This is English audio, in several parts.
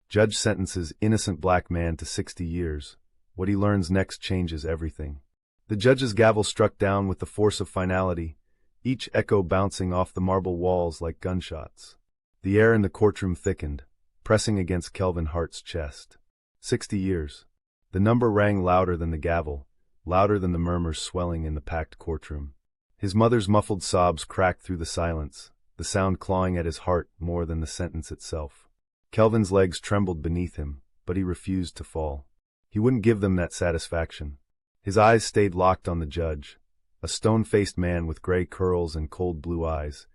Judge sentences innocent black man to 60 years. What he learns next changes everything. The judge's gavel struck down with the force of finality, each echo bouncing off the marble walls like gunshots. The air in the courtroom thickened, pressing against Kelvin Hart's chest. 60 years. The number rang louder than the gavel, louder than the murmurs swelling in the packed courtroom. His mother's muffled sobs cracked through the silence, the sound clawing at his heart more than the sentence itself. Kelvin's legs trembled beneath him, but he refused to fall. He wouldn't give them that satisfaction. His eyes stayed locked on the judge, a stone-faced man with gray curls and cold blue eyes,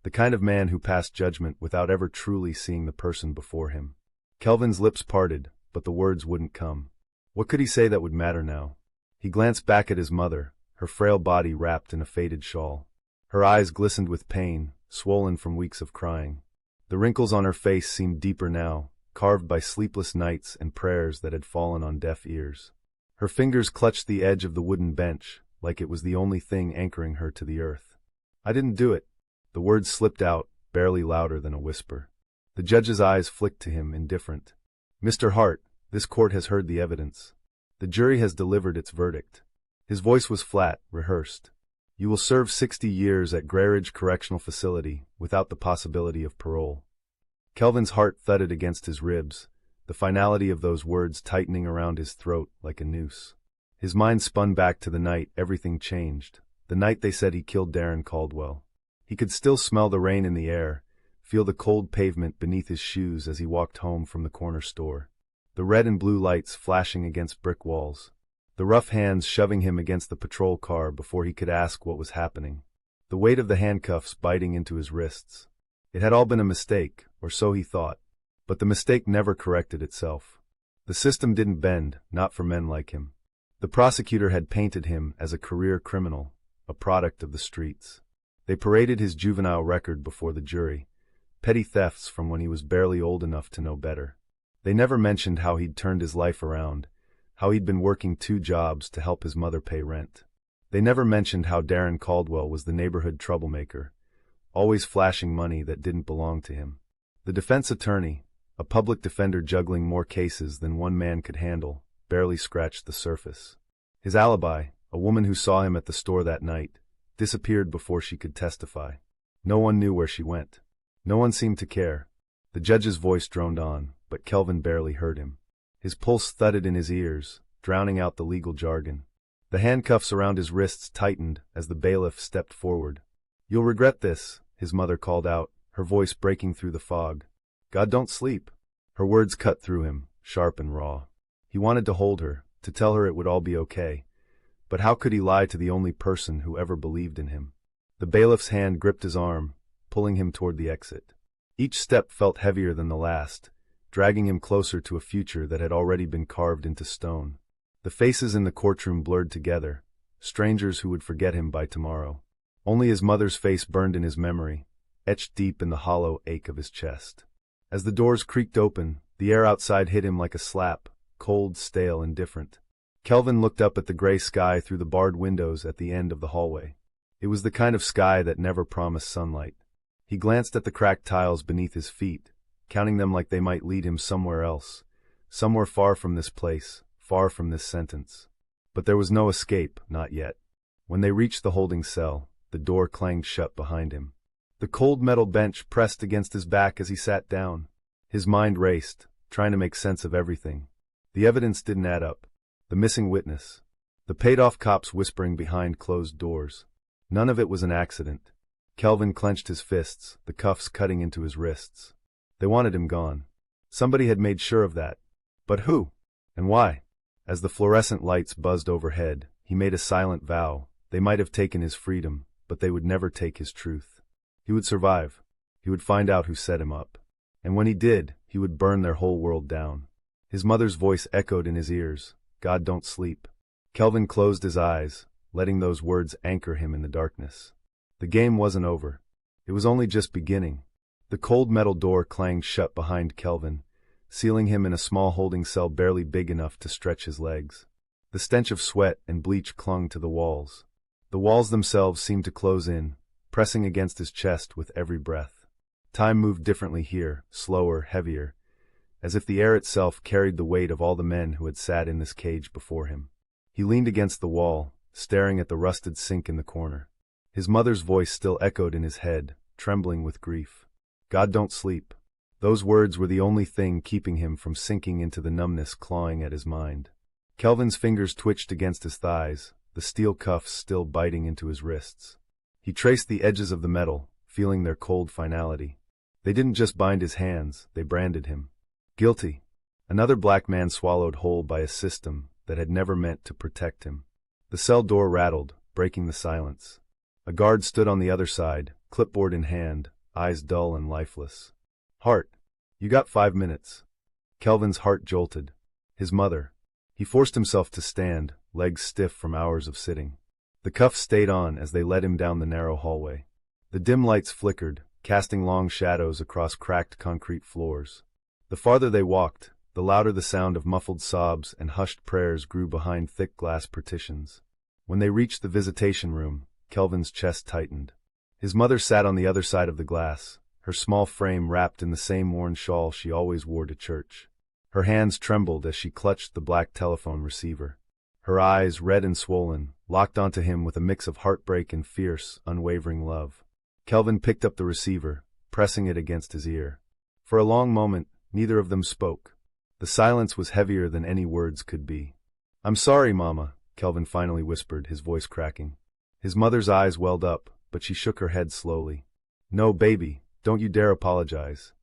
the kind of man who passed judgment without ever truly seeing the person before him. Kelvin's lips parted, but the words wouldn't come. What could he say that would matter now? He glanced back at his mother, her frail body wrapped in a faded shawl. Her eyes glistened with pain, swollen from weeks of crying. The wrinkles on her face seemed deeper now, carved by sleepless nights and prayers that had fallen on deaf ears. Her fingers clutched the edge of the wooden bench, like it was the only thing anchoring her to the earth. "I didn't do it." The words slipped out, barely louder than a whisper. The judge's eyes flicked to him, indifferent. "Mr. Hart, this court has heard the evidence. The jury has delivered its verdict." His voice was flat, rehearsed. "You will serve 60 years at Grayridge Correctional Facility, without the possibility of parole." Kelvin's heart thudded against his ribs, the finality of those words tightening around his throat like a noose. His mind spun back to the night everything changed, the night they said he killed Darren Caldwell. He could still smell the rain in the air, feel the cold pavement beneath his shoes as he walked home from the corner store. The red and blue lights flashing against brick walls. The rough hands shoving him against the patrol car before he could ask what was happening. The weight of the handcuffs biting into his wrists. It had all been a mistake, or so he thought. But the mistake never corrected itself. The system didn't bend, not for men like him. The prosecutor had painted him as a career criminal, a product of the streets. They paraded his juvenile record before the jury, petty thefts from when he was barely old enough to know better. They never mentioned how he'd turned his life around, how he'd been working 2 jobs to help his mother pay rent. They never mentioned how Darren Caldwell was the neighborhood troublemaker, always flashing money that didn't belong to him. The defense attorney, a public defender juggling more cases than one man could handle, barely scratched the surface. His alibi, a woman who saw him at the store that night, disappeared before she could testify. No one knew where she went. No one seemed to care. The judge's voice droned on, but Kelvin barely heard him. His pulse thudded in his ears, drowning out the legal jargon. The handcuffs around his wrists tightened as the bailiff stepped forward. "You'll regret this," his mother called out, her voice breaking through the fog. "God, don't sleep." Her words cut through him, sharp and raw. He wanted to hold her, to tell her it would all be okay. But how could he lie to the only person who ever believed in him? The bailiff's hand gripped his arm, pulling him toward the exit. Each step felt heavier than the last, dragging him closer to a future that had already been carved into stone. The faces in the courtroom blurred together, strangers who would forget him by tomorrow. Only his mother's face burned in his memory, etched deep in the hollow ache of his chest. As the doors creaked open, the air outside hit him like a slap, cold, stale, indifferent. Kelvin looked up at the gray sky through the barred windows at the end of the hallway. It was the kind of sky that never promised sunlight. He glanced at the cracked tiles beneath his feet, counting them like they might lead him somewhere else, somewhere far from this place, far from this sentence. But there was no escape, not yet. When they reached the holding cell, the door clanged shut behind him. The cold metal bench pressed against his back as he sat down. His mind raced, trying to make sense of everything. The evidence didn't add up. The missing witness. The paid-off cops whispering behind closed doors. None of it was an accident. Kelvin clenched his fists, the cuffs cutting into his wrists. They wanted him gone. Somebody had made sure of that. But who? And why? As the fluorescent lights buzzed overhead, he made a silent vow. They might have taken his freedom, but they would never take his truth. He would survive. He would find out who set him up. And when he did, he would burn their whole world down. His mother's voice echoed in his ears. "God, don't sleep." Kelvin closed his eyes, letting those words anchor him in the darkness. The game wasn't over. It was only just beginning. The cold metal door clanged shut behind Kelvin, sealing him in a small holding cell barely big enough to stretch his legs. The stench of sweat and bleach clung to the walls. The walls themselves seemed to close in, pressing against his chest with every breath. Time moved differently here, slower, heavier, as if the air itself carried the weight of all the men who had sat in this cage before him. He leaned against the wall, staring at the rusted sink in the corner. His mother's voice still echoed in his head, trembling with grief. "God don't sleep." Those words were the only thing keeping him from sinking into the numbness clawing at his mind. Kelvin's fingers twitched against his thighs, the steel cuffs still biting into his wrists. He traced the edges of the metal, feeling their cold finality. They didn't just bind his hands, they branded him. Guilty. Another black man swallowed whole by a system that had never meant to protect him. The cell door rattled, breaking the silence. A guard stood on the other side, clipboard in hand, eyes dull and lifeless. "Hart, you got 5 minutes." Kelvin's heart jolted. His mother. He forced himself to stand, legs stiff from hours of sitting. The cuffs stayed on as they led him down the narrow hallway. The dim lights flickered, casting long shadows across cracked concrete floors. The farther they walked, the louder the sound of muffled sobs and hushed prayers grew behind thick glass partitions. When they reached the visitation room, Kelvin's chest tightened. His mother sat on the other side of the glass, her small frame wrapped in the same worn shawl she always wore to church. Her hands trembled as she clutched the black telephone receiver. Her eyes, red and swollen, locked onto him with a mix of heartbreak and fierce, unwavering love. Kelvin picked up the receiver, pressing it against his ear. For a long moment, neither of them spoke. The silence was heavier than any words could be. "I'm sorry, Mama," Kelvin finally whispered, his voice cracking. His mother's eyes welled up, but she shook her head slowly. "No, baby, don't you dare apologize."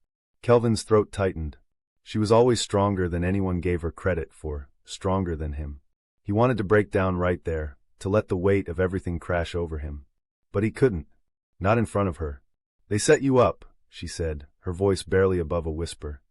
Kelvin's throat tightened. She was always stronger than anyone gave her credit for, stronger than him. He wanted to break down right there, to let the weight of everything crash over him. But he couldn't. Not in front of her. "They set you up," she said, her voice barely above a whisper.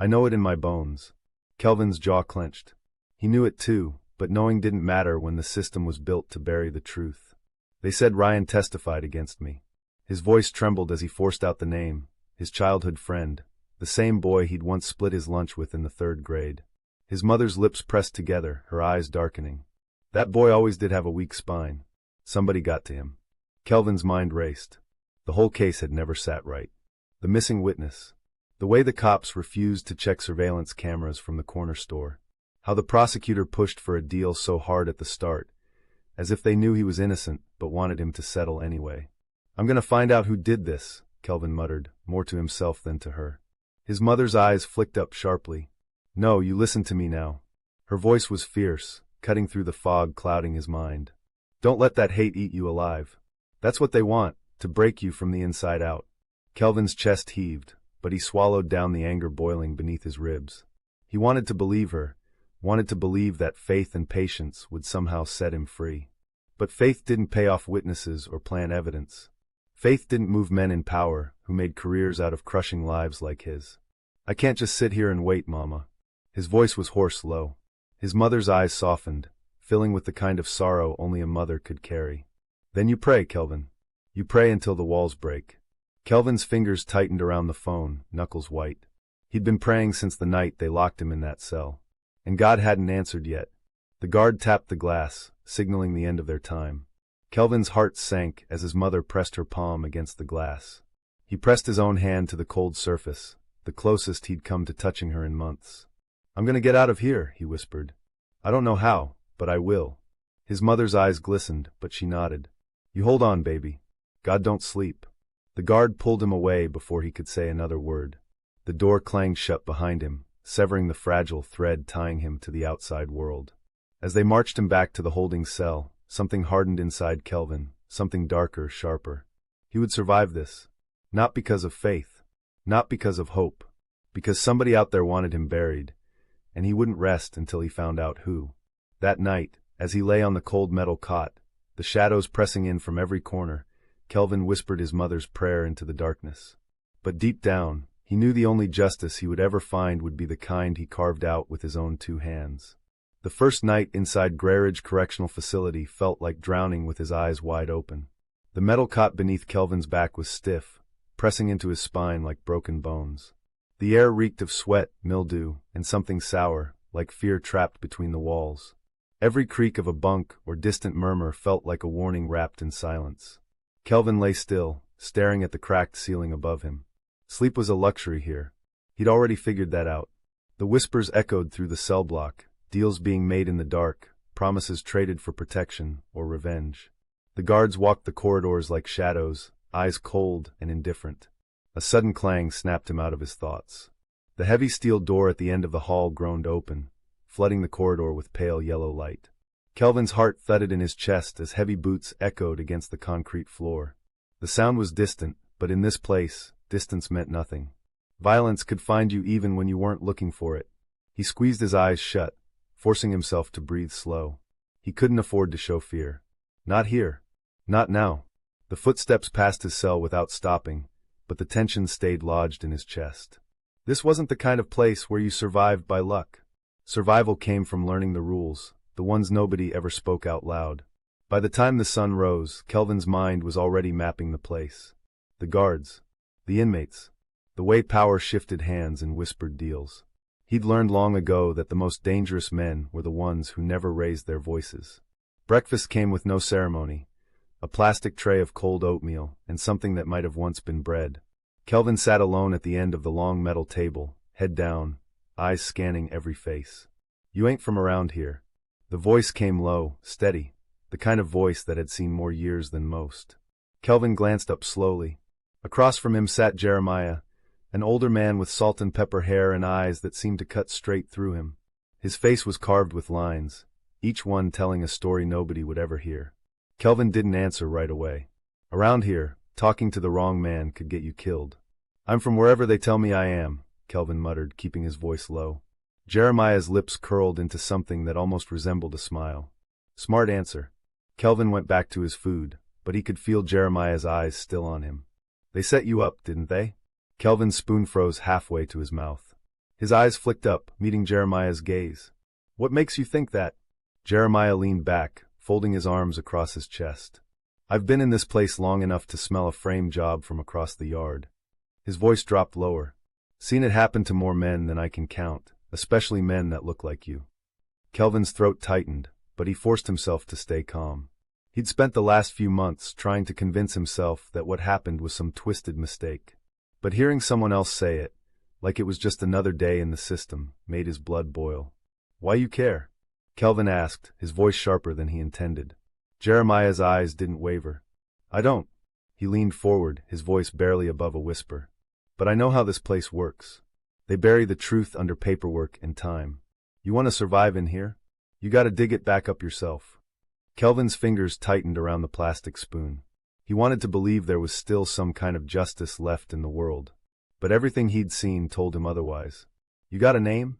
"I know it in my bones." Kelvin's jaw clenched. He knew it too, but knowing didn't matter when the system was built to bury the truth. "They said Ryan testified against me." His voice trembled as he forced out the name, his childhood friend, the same boy he'd once split his lunch with in the 3rd grade. His mother's lips pressed together, her eyes darkening. "That boy always did have a weak spine. Somebody got to him." Kelvin's mind raced. The whole case had never sat right. The missing witness. The way the cops refused to check surveillance cameras from the corner store. How the prosecutor pushed for a deal so hard at the start, as if they knew he was innocent but wanted him to settle anyway. "I'm gonna find out who did this," Kelvin muttered, more to himself than to her. His mother's eyes flicked up sharply. "No, you listen to me now." Her voice was fierce, cutting through the fog clouding his mind. "Don't let that hate eat you alive. That's what they want, to break you from the inside out." Kelvin's chest heaved, but he swallowed down the anger boiling beneath his ribs. He wanted to believe her, wanted to believe that faith and patience would somehow set him free. But faith didn't pay off witnesses or plant evidence. Faith didn't move men in power who made careers out of crushing lives like his. "I can't just sit here and wait, Mama." His voice was hoarse low. His mother's eyes softened, filling with the kind of sorrow only a mother could carry. "Then you pray, Kelvin. You pray until the walls break." Kelvin's fingers tightened around the phone, knuckles white. He'd been praying since the night they locked him in that cell. And God hadn't answered yet. The guard tapped the glass, signaling the end of their time. Kelvin's heart sank as his mother pressed her palm against the glass. He pressed his own hand to the cold surface, the closest he'd come to touching her in months. "I'm gonna get out of here," he whispered. "I don't know how, but I will." His mother's eyes glistened, but she nodded. "You hold on, baby. God don't sleep." The guard pulled him away before he could say another word. The door clanged shut behind him, severing the fragile thread tying him to the outside world. As they marched him back to the holding cell, something hardened inside Kelvin, something darker, sharper. He would survive this. Not because of faith. Not because of hope. Because somebody out there wanted him buried, and he wouldn't rest until he found out who. That night, as he lay on the cold metal cot, the shadows pressing in from every corner, Kelvin whispered his mother's prayer into the darkness. But deep down, he knew the only justice he would ever find would be the kind he carved out with his own 2 hands. The first night inside Grayridge Correctional Facility felt like drowning with his eyes wide open. The metal cot beneath Kelvin's back was stiff, pressing into his spine like broken bones. The air reeked of sweat, mildew, and something sour, like fear trapped between the walls. Every creak of a bunk or distant murmur felt like a warning wrapped in silence. Kelvin lay still, staring at the cracked ceiling above him. Sleep was a luxury here. He'd already figured that out. The whispers echoed through the cell block, deals being made in the dark, promises traded for protection or revenge. The guards walked the corridors like shadows, eyes cold and indifferent. A sudden clang snapped him out of his thoughts. The heavy steel door at the end of the hall groaned open, flooding the corridor with pale yellow light. Kelvin's heart thudded in his chest as heavy boots echoed against the concrete floor. The sound was distant, but in this place, distance meant nothing. Violence could find you even when you weren't looking for it. He squeezed his eyes shut, forcing himself to breathe slow. He couldn't afford to show fear. Not here. Not now. The footsteps passed his cell without stopping, but the tension stayed lodged in his chest. This wasn't the kind of place where you survived by luck. Survival came from learning the rules, the ones nobody ever spoke out loud. By the time the sun rose, Kelvin's mind was already mapping the place. The guards. The inmates. The way power shifted hands and whispered deals. He'd learned long ago that the most dangerous men were the ones who never raised their voices. Breakfast came with no ceremony. A plastic tray of cold oatmeal and something that might have once been bread. Kelvin sat alone at the end of the long metal table, head down, eyes scanning every face. "You ain't from around here." The voice came low, steady, the kind of voice that had seen more years than most. Kelvin glanced up slowly. Across from him sat Jeremiah, an older man with salt and pepper hair and eyes that seemed to cut straight through him. His face was carved with lines, each one telling a story nobody would ever hear. Kelvin didn't answer right away. "Around here, talking to the wrong man could get you killed." "I'm from wherever they tell me I am," Kelvin muttered, keeping his voice low. Jeremiah's lips curled into something that almost resembled a smile. "Smart answer." Kelvin went back to his food, but he could feel Jeremiah's eyes still on him. "They set you up, didn't they?" Kelvin's spoon froze halfway to his mouth. His eyes flicked up, meeting Jeremiah's gaze. "What makes you think that?" Jeremiah leaned back, folding his arms across his chest. "I've been in this place long enough to smell a frame job from across the yard." His voice dropped lower. "Seen it happen to more men than I can count, especially men that look like you." Kelvin's throat tightened, but he forced himself to stay calm. He'd spent the last few months trying to convince himself that what happened was some twisted mistake. But hearing someone else say it, like it was just another day in the system, made his blood boil. "Why you care?" Kelvin asked, his voice sharper than he intended. Jeremiah's eyes didn't waver. "I don't." He leaned forward, his voice barely above a whisper. "But I know how this place works. They bury the truth under paperwork and time. You want to survive in here? You gotta dig it back up yourself." Kelvin's fingers tightened around the plastic spoon. He wanted to believe there was still some kind of justice left in the world. But everything he'd seen told him otherwise. "You got a name?"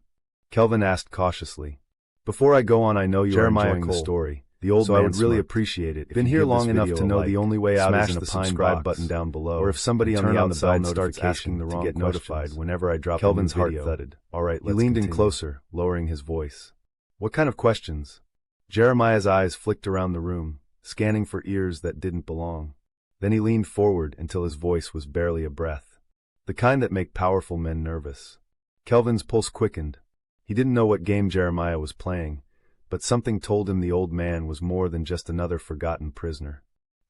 Kelvin asked cautiously. "Before I go on, I know you're enjoying the story. The old man I would really appreciate it. Been here long enough to know the only way out is in a subscribe button down below, or if somebody on the outside starts asking the wrong to get notified whenever I drop Kelvin's heart thudded. All right, he leaned in closer, lowering his voice. "What kind of questions?" Jeremiah's eyes flicked around the room, scanning for ears that didn't belong. Then he leaned forward until his voice was barely a breath. The kind that make powerful men nervous. Kelvin's pulse quickened. He didn't know what game Jeremiah was playing, but something told him the old man was more than just another forgotten prisoner.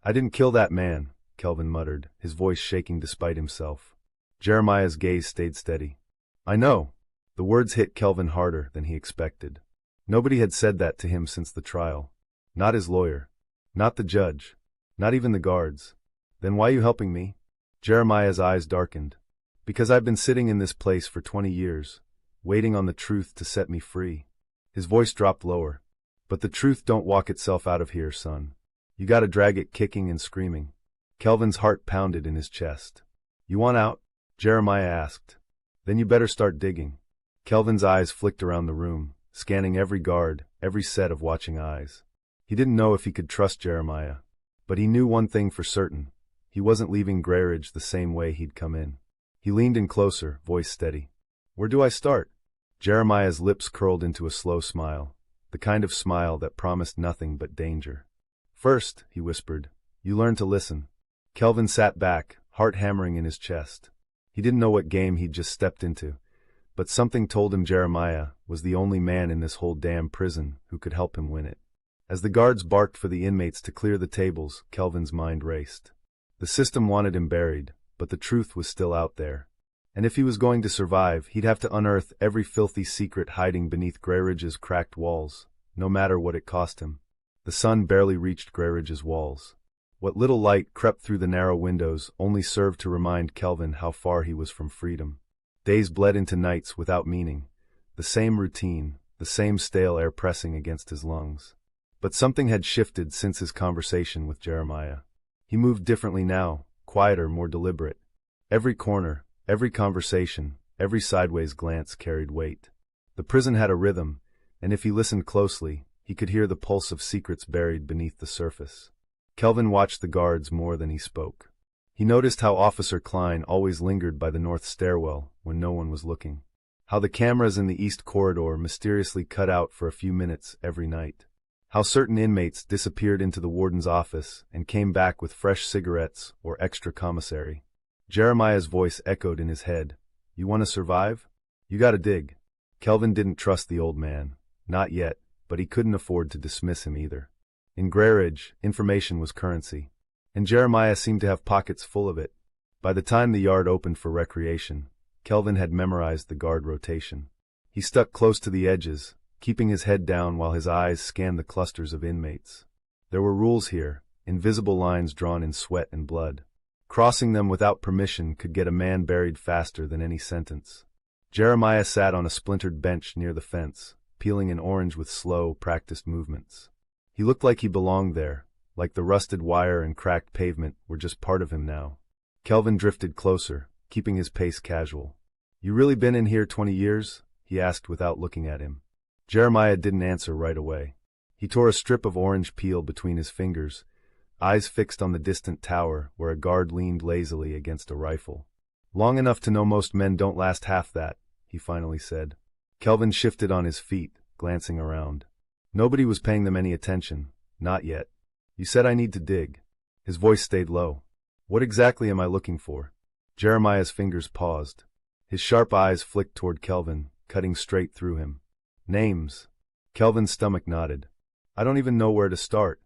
"I didn't kill that man," Kelvin muttered, his voice shaking despite himself. Jeremiah's gaze stayed steady. "I know." The words hit Kelvin harder than he expected. Nobody had said that to him since the trial. Not his lawyer. Not the judge. Not even the guards. "Then why you helping me?" Jeremiah's eyes darkened. "Because I've been sitting in this place for 20 years, waiting on the truth to set me free." His voice dropped lower. "But the truth don't walk itself out of here, son. You gotta drag it kicking and screaming." Kelvin's heart pounded in his chest. "You want out?" Jeremiah asked. "Then you better start digging." Kelvin's eyes flicked around the room, scanning every guard, every set of watching eyes. He didn't know if he could trust Jeremiah. But he knew one thing for certain. He wasn't leaving Grayridge the same way he'd come in. He leaned in closer, voice steady. "Where do I start?" Jeremiah's lips curled into a slow smile, the kind of smile that promised nothing but danger. "First," he whispered, "you learn to listen." Kelvin sat back, heart hammering in his chest. He didn't know what game he'd just stepped into, but something told him Jeremiah was the only man in this whole damn prison who could help him win it. As the guards barked for the inmates to clear the tables, Kelvin's mind raced. The system wanted him buried, but the truth was still out there. And if he was going to survive, he'd have to unearth every filthy secret hiding beneath Greyridge's cracked walls, no matter what it cost him. The sun barely reached Greyridge's walls. What little light crept through the narrow windows only served to remind Kelvin how far he was from freedom. Days bled into nights without meaning, the same routine, the same stale air pressing against his lungs. But something had shifted since his conversation with Jeremiah. He moved differently now, quieter, more deliberate. Every corner, every conversation, every sideways glance carried weight. The prison had a rhythm, and if he listened closely, he could hear the pulse of secrets buried beneath the surface. Kelvin watched the guards more than he spoke. He noticed how Officer Klein always lingered by the north stairwell when no one was looking. How the cameras in the east corridor mysteriously cut out for a few minutes every night. How certain inmates disappeared into the warden's office and came back with fresh cigarettes or extra commissary. Jeremiah's voice echoed in his head. You want to survive? You gotta dig. Kelvin didn't trust the old man. Not yet, but he couldn't afford to dismiss him either. In Greyridge, information was currency. And Jeremiah seemed to have pockets full of it. By the time the yard opened for recreation, Kelvin had memorized the guard rotation. He stuck close to the edges, keeping his head down while his eyes scanned the clusters of inmates. There were rules here, invisible lines drawn in sweat and blood. Crossing them without permission could get a man buried faster than any sentence. Jeremiah sat on a splintered bench near the fence, peeling an orange with slow, practiced movements. He looked like he belonged there, like the rusted wire and cracked pavement were just part of him now. Kelvin drifted closer, keeping his pace casual. You really been in here 20 years? He asked without looking at him. Jeremiah didn't answer right away. He tore a strip of orange peel between his fingers, eyes fixed on the distant tower where a guard leaned lazily against a rifle. Long enough to know most men don't last half that, he finally said. Kelvin shifted on his feet, glancing around. Nobody was paying them any attention, not yet. You said I need to dig. His voice stayed low. What exactly am I looking for? Jeremiah's fingers paused. His sharp eyes flicked toward Kelvin, cutting straight through him. Names. Kelvin's stomach nodded. I don't even know where to start.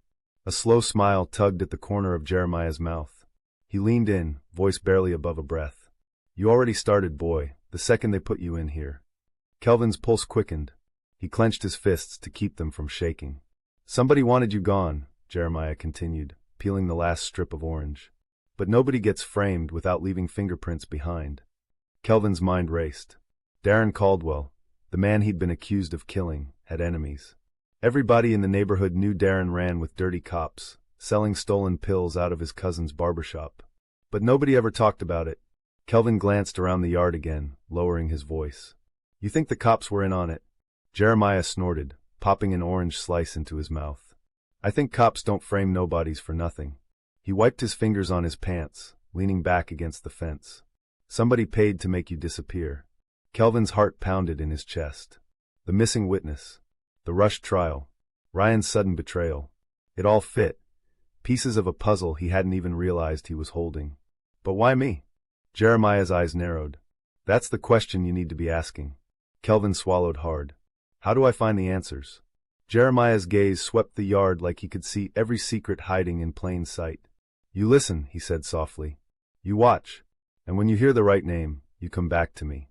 A slow smile tugged at the corner of Jeremiah's mouth. He leaned in, voice barely above a breath. You already started, boy, the second they put you in here. Kelvin's pulse quickened. He clenched his fists to keep them from shaking. Somebody wanted you gone, Jeremiah continued, peeling the last strip of orange. But nobody gets framed without leaving fingerprints behind. Kelvin's mind raced. Darren Caldwell, the man he'd been accused of killing, had enemies. Everybody in the neighborhood knew Darren ran with dirty cops, selling stolen pills out of his cousin's barbershop. But nobody ever talked about it. Kelvin glanced around the yard again, lowering his voice. You think the cops were in on it? Jeremiah snorted, popping an orange slice into his mouth. I think cops don't frame nobodies for nothing. He wiped his fingers on his pants, leaning back against the fence. Somebody paid to make you disappear. Kelvin's heart pounded in his chest. The missing witness. The rushed trial. Ryan's sudden betrayal. It all fit. Pieces of a puzzle he hadn't even realized he was holding. But why me? Jeremiah's eyes narrowed. That's the question you need to be asking. Kelvin swallowed hard. How do I find the answers? Jeremiah's gaze swept the yard like he could see every secret hiding in plain sight. You listen, he said softly. You watch. And when you hear the right name, you come back to me.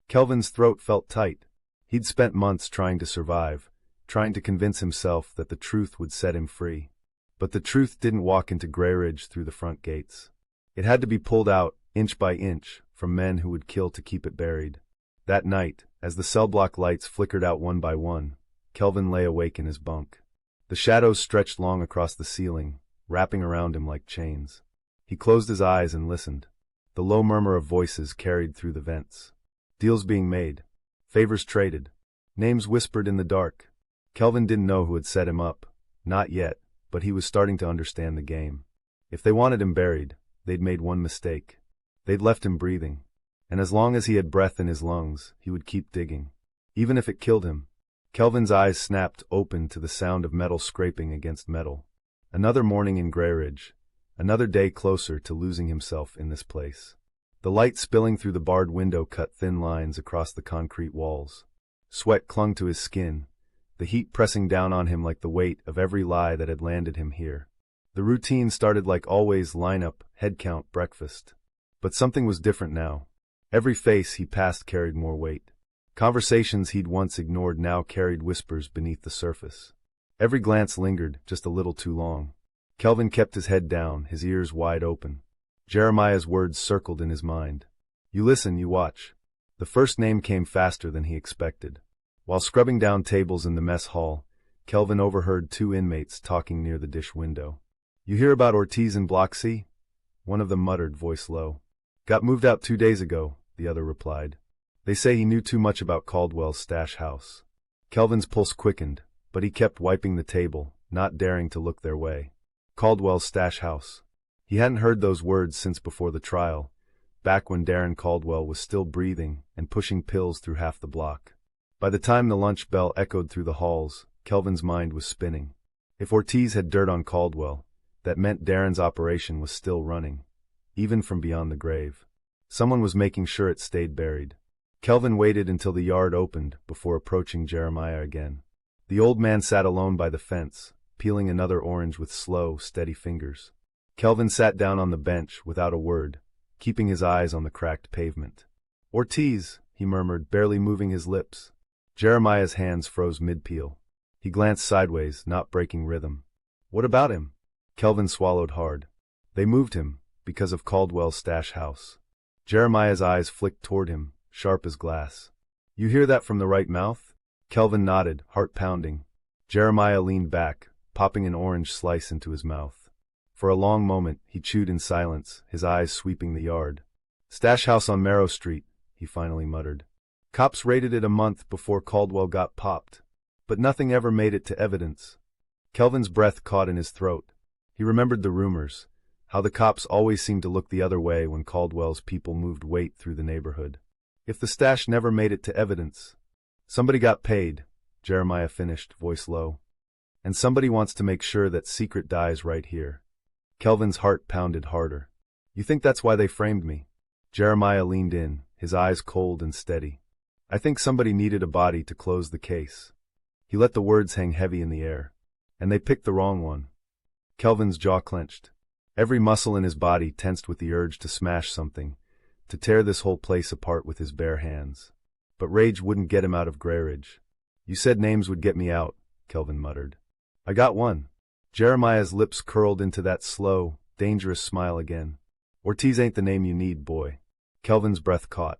Kelvin's throat felt tight. He'd spent months trying to survive, trying to convince himself that the truth would set him free. But the truth didn't walk into Greyridge through the front gates. It had to be pulled out, inch by inch, from men who would kill to keep it buried. That night, as the cell block lights flickered out one by one, Kelvin lay awake in his bunk. The shadows stretched long across the ceiling, wrapping around him like chains. He closed his eyes and listened. The low murmur of voices carried through the vents. Deals being made. Favors traded. Names whispered in the dark. Kelvin didn't know who had set him up. Not yet, but he was starting to understand the game. If they wanted him buried, they'd made one mistake. They'd left him breathing. And as long as he had breath in his lungs, he would keep digging. Even if it killed him. Kelvin's eyes snapped open to the sound of metal scraping against metal. Another morning in Greyridge. Another day closer to losing himself in this place. The light spilling through the barred window cut thin lines across the concrete walls. Sweat clung to his skin, the heat pressing down on him like the weight of every lie that had landed him here. The routine started like always: lineup, head count, breakfast. But something was different now. Every face he passed carried more weight. Conversations he'd once ignored now carried whispers beneath the surface. Every glance lingered just a little too long. Kelvin kept his head down, his ears wide open. Jeremiah's words circled in his mind. You listen, you watch. The first name came faster than he expected. While scrubbing down tables in the mess hall, Kelvin overheard two inmates talking near the dish window. You hear about Ortiz in Block C? One of them muttered, voice low. Got moved out 2 days ago, the other replied. They say he knew too much about Caldwell's stash house. Kelvin's pulse quickened, but he kept wiping the table, not daring to look their way. Caldwell's stash house. He hadn't heard those words since before the trial, back when Darren Caldwell was still breathing and pushing pills through half the block. By the time the lunch bell echoed through the halls, Kelvin's mind was spinning. If Ortiz had dirt on Caldwell, that meant Darren's operation was still running, even from beyond the grave. Someone was making sure it stayed buried. Kelvin waited until the yard opened before approaching Jeremiah again. The old man sat alone by the fence, peeling another orange with slow, steady fingers. Kelvin sat down on the bench without a word, keeping his eyes on the cracked pavement. Ortiz, he murmured, barely moving his lips. Jeremiah's hands froze mid-peel. He glanced sideways, not breaking rhythm. What about him? Kelvin swallowed hard. They moved him, because of Caldwell's stash house. Jeremiah's eyes flicked toward him, sharp as glass. You hear that from the right mouth? Kelvin nodded, heart pounding. Jeremiah leaned back, popping an orange slice into his mouth. For a long moment, he chewed in silence, his eyes sweeping the yard. Stash house on Marrow Street, he finally muttered. Cops raided it a month before Caldwell got popped. But nothing ever made it to evidence. Kelvin's breath caught in his throat. He remembered the rumors, how the cops always seemed to look the other way when Caldwell's people moved weight through the neighborhood. If the stash never made it to evidence, somebody got paid, Jeremiah finished, voice low. And somebody wants to make sure that secret dies right here. Kelvin's heart pounded harder. You think that's why they framed me? Jeremiah leaned in, his eyes cold and steady. I think somebody needed a body to close the case. He let the words hang heavy in the air. And they picked the wrong one. Kelvin's jaw clenched. Every muscle in his body tensed with the urge to smash something, to tear this whole place apart with his bare hands. But rage wouldn't get him out of Grayridge. You said names would get me out, Kelvin muttered. I got one. Jeremiah's lips curled into that slow, dangerous smile again. Ortiz ain't the name you need, boy. Kelvin's breath caught.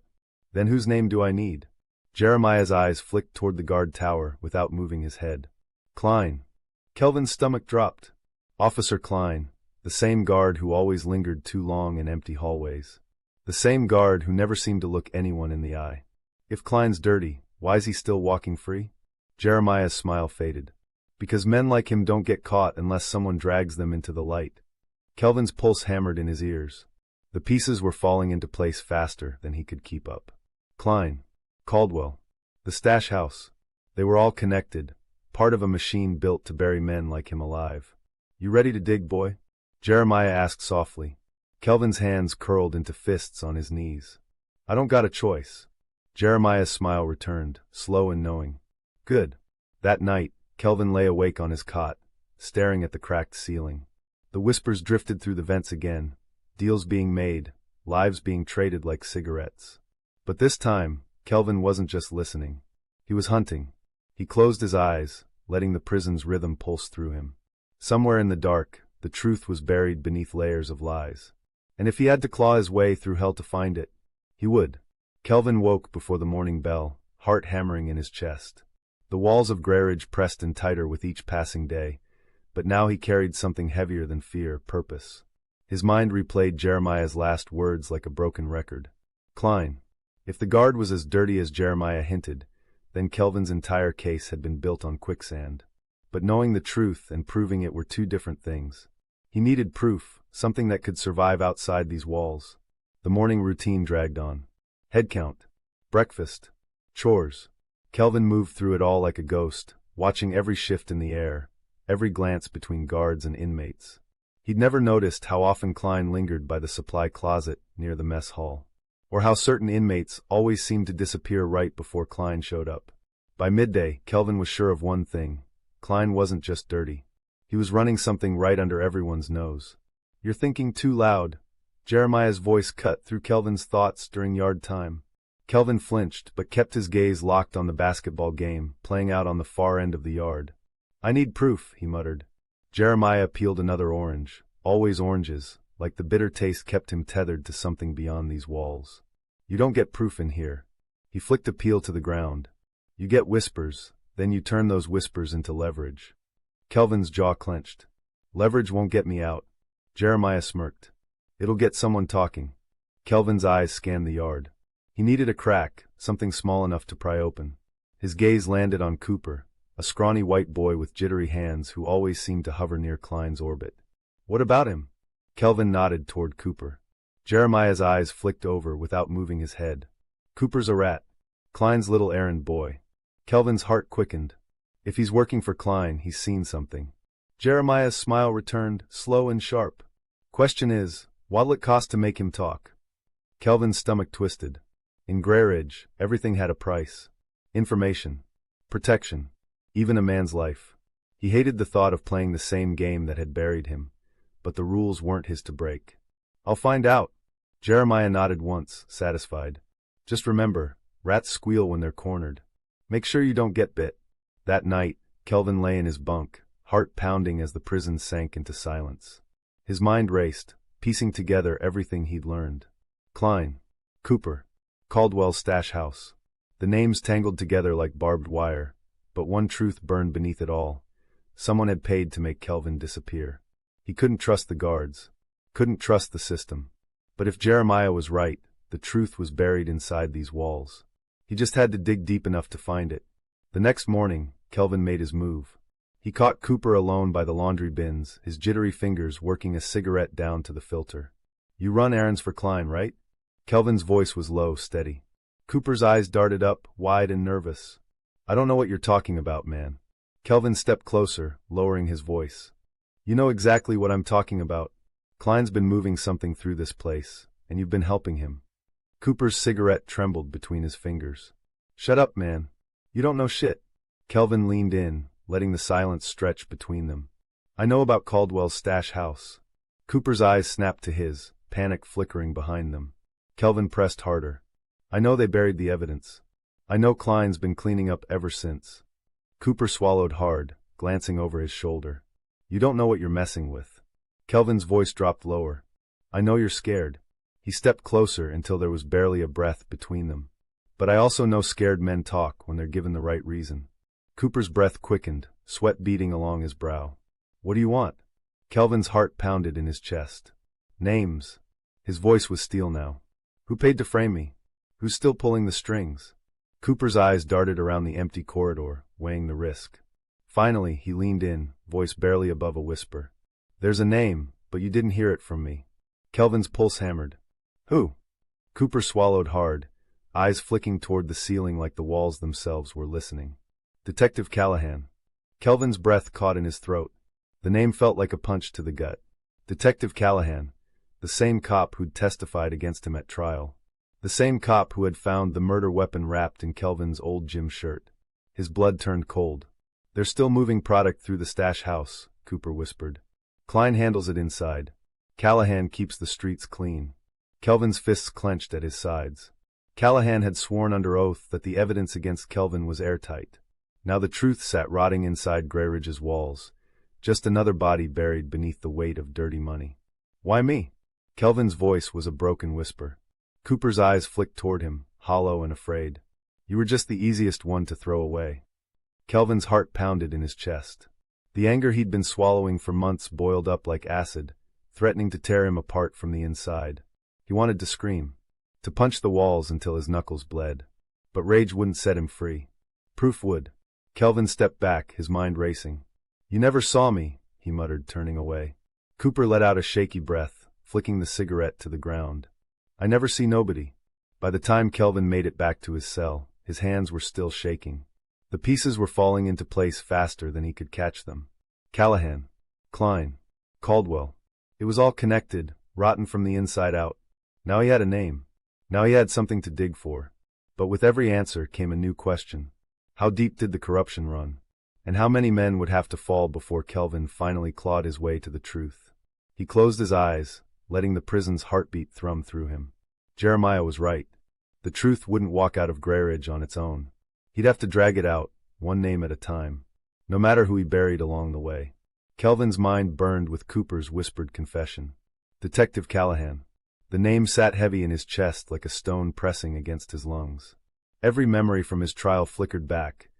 Then whose name do I need? Jeremiah's eyes flicked toward the guard tower without moving his head. Klein. Kelvin's stomach dropped. Officer Klein, the same guard who always lingered too long in empty hallways. The same guard who never seemed to look anyone in the eye. If Klein's dirty, why's he still walking free? Jeremiah's smile faded. Because men like him don't get caught unless someone drags them into the light. Kelvin's pulse hammered in his ears. The pieces were falling into place faster than he could keep up. Klein, Caldwell, the stash house. They were all connected, part of a machine built to bury men like him alive. You ready to dig, boy? Jeremiah asked softly. Kelvin's hands curled into fists on his knees. I don't got a choice. Jeremiah's smile returned, slow and knowing. Good. That night, Kelvin lay awake on his cot, staring at the cracked ceiling. The whispers drifted through the vents again, deals being made, lives being traded like cigarettes. But this time, Kelvin wasn't just listening. He was hunting. He closed his eyes, letting the prison's rhythm pulse through him. Somewhere in the dark, the truth was buried beneath layers of lies. And if he had to claw his way through hell to find it, he would. Kelvin woke before the morning bell, heart hammering in his chest. The walls of Grayridge pressed in tighter with each passing day, but now he carried something heavier than fear, purpose. His mind replayed Jeremiah's last words like a broken record. Klein. If the guard was as dirty as Jeremiah hinted, then Kelvin's entire case had been built on quicksand. But knowing the truth and proving it were two different things. He needed proof, something that could survive outside these walls. The morning routine dragged on. Head count. Breakfast. Chores. Kelvin moved through it all like a ghost, watching every shift in the air, every glance between guards and inmates. He'd never noticed how often Klein lingered by the supply closet near the mess hall, or how certain inmates always seemed to disappear right before Klein showed up. By midday, Kelvin was sure of one thing. Klein wasn't just dirty. He was running something right under everyone's nose. You're thinking too loud, Jeremiah's voice cut through Kelvin's thoughts during yard time. Kelvin flinched, but kept his gaze locked on the basketball game, playing out on the far end of the yard. I need proof, he muttered. Jeremiah peeled another orange. Always oranges, like the bitter taste kept him tethered to something beyond these walls. You don't get proof in here. He flicked a peel to the ground. You get whispers, then you turn those whispers into leverage. Kelvin's jaw clenched. Leverage won't get me out. Jeremiah smirked. It'll get someone talking. Kelvin's eyes scanned the yard. He needed a crack, something small enough to pry open. His gaze landed on Cooper, a scrawny white boy with jittery hands who always seemed to hover near Klein's orbit. What about him? Kelvin nodded toward Cooper. Jeremiah's eyes flicked over without moving his head. Cooper's a rat. Klein's little errand boy. Kelvin's heart quickened. If he's working for Klein, he's seen something. Jeremiah's smile returned, slow and sharp. Question is, what'll it cost to make him talk? Kelvin's stomach twisted. In Grey Ridge, everything had a price. Information. Protection. Even a man's life. He hated the thought of playing the same game that had buried him, but the rules weren't his to break. I'll find out. Jeremiah nodded once, satisfied. Just remember, rats squeal when they're cornered. Make sure you don't get bit. That night, Kelvin lay in his bunk, heart pounding as the prison sank into silence. His mind raced, piecing together everything he'd learned. Klein. Cooper. Caldwell's stash house. The names tangled together like barbed wire, but one truth burned beneath it all. Someone had paid to make Kelvin disappear. He couldn't trust the guards. Couldn't trust the system. But if Jeremiah was right, the truth was buried inside these walls. He just had to dig deep enough to find it. The next morning, Kelvin made his move. He caught Cooper alone by the laundry bins, his jittery fingers working a cigarette down to the filter. You run errands for Klein, right? Kelvin's voice was low, steady. Cooper's eyes darted up, wide and nervous. I don't know what you're talking about, man. Kelvin stepped closer, lowering his voice. You know exactly what I'm talking about. Klein's been moving something through this place, and you've been helping him. Cooper's cigarette trembled between his fingers. Shut up, man. You don't know shit. Kelvin leaned in, letting the silence stretch between them. I know about Caldwell's stash house. Cooper's eyes snapped to his, panic flickering behind them. Kelvin pressed harder. I know they buried the evidence. I know Klein's been cleaning up ever since. Cooper swallowed hard, glancing over his shoulder. You don't know what you're messing with. Kelvin's voice dropped lower. I know you're scared. He stepped closer until there was barely a breath between them. But I also know scared men talk when they're given the right reason. Cooper's breath quickened, sweat beading along his brow. What do you want? Kelvin's heart pounded in his chest. Names. His voice was steel now. Who paid to frame me? Who's still pulling the strings? Cooper's eyes darted around the empty corridor, weighing the risk. Finally, he leaned in, voice barely above a whisper. There's a name, but you didn't hear it from me. Kelvin's pulse hammered. Who? Cooper swallowed hard, eyes flicking toward the ceiling like the walls themselves were listening. Detective Callahan. Kelvin's breath caught in his throat. The name felt like a punch to the gut. Detective Callahan, the same cop who'd testified against him at trial. The same cop who had found the murder weapon wrapped in Kelvin's old gym shirt. His blood turned cold. They're still moving product through the stash house, Cooper whispered. Klein handles it inside. Callahan keeps the streets clean. Kelvin's fists clenched at his sides. Callahan had sworn under oath that the evidence against Kelvin was airtight. Now the truth sat rotting inside Grey Ridge's walls, just another body buried beneath the weight of dirty money. Why me? Kelvin's voice was a broken whisper. Cooper's eyes flicked toward him, hollow and afraid. You were just the easiest one to throw away. Kelvin's heart pounded in his chest. The anger he'd been swallowing for months boiled up like acid, threatening to tear him apart from the inside. He wanted to scream, to punch the walls until his knuckles bled. But rage wouldn't set him free. Proof would. Kelvin stepped back, his mind racing. You never saw me, he muttered, turning away. Cooper let out a shaky breath, flicking the cigarette to the ground. I never see nobody. By the time Kelvin made it back to his cell, his hands were still shaking. The pieces were falling into place faster than he could catch them. Callahan, Klein, Caldwell. It was all connected, rotten from the inside out. Now he had a name. Now he had something to dig for. But with every answer came a new question. How deep did the corruption run? And how many men would have to fall before Kelvin finally clawed his way to the truth? He closed his eyes, letting the prison's heartbeat thrum through him. Jeremiah was right. The truth wouldn't walk out of Grayridge on its own. He'd have to drag it out, one name at a time, no matter who he buried along the way. Kelvin's mind burned with Cooper's whispered confession. Detective Callahan. The name sat heavy in his chest like a stone pressing against his lungs. Every memory from his trial flickered back.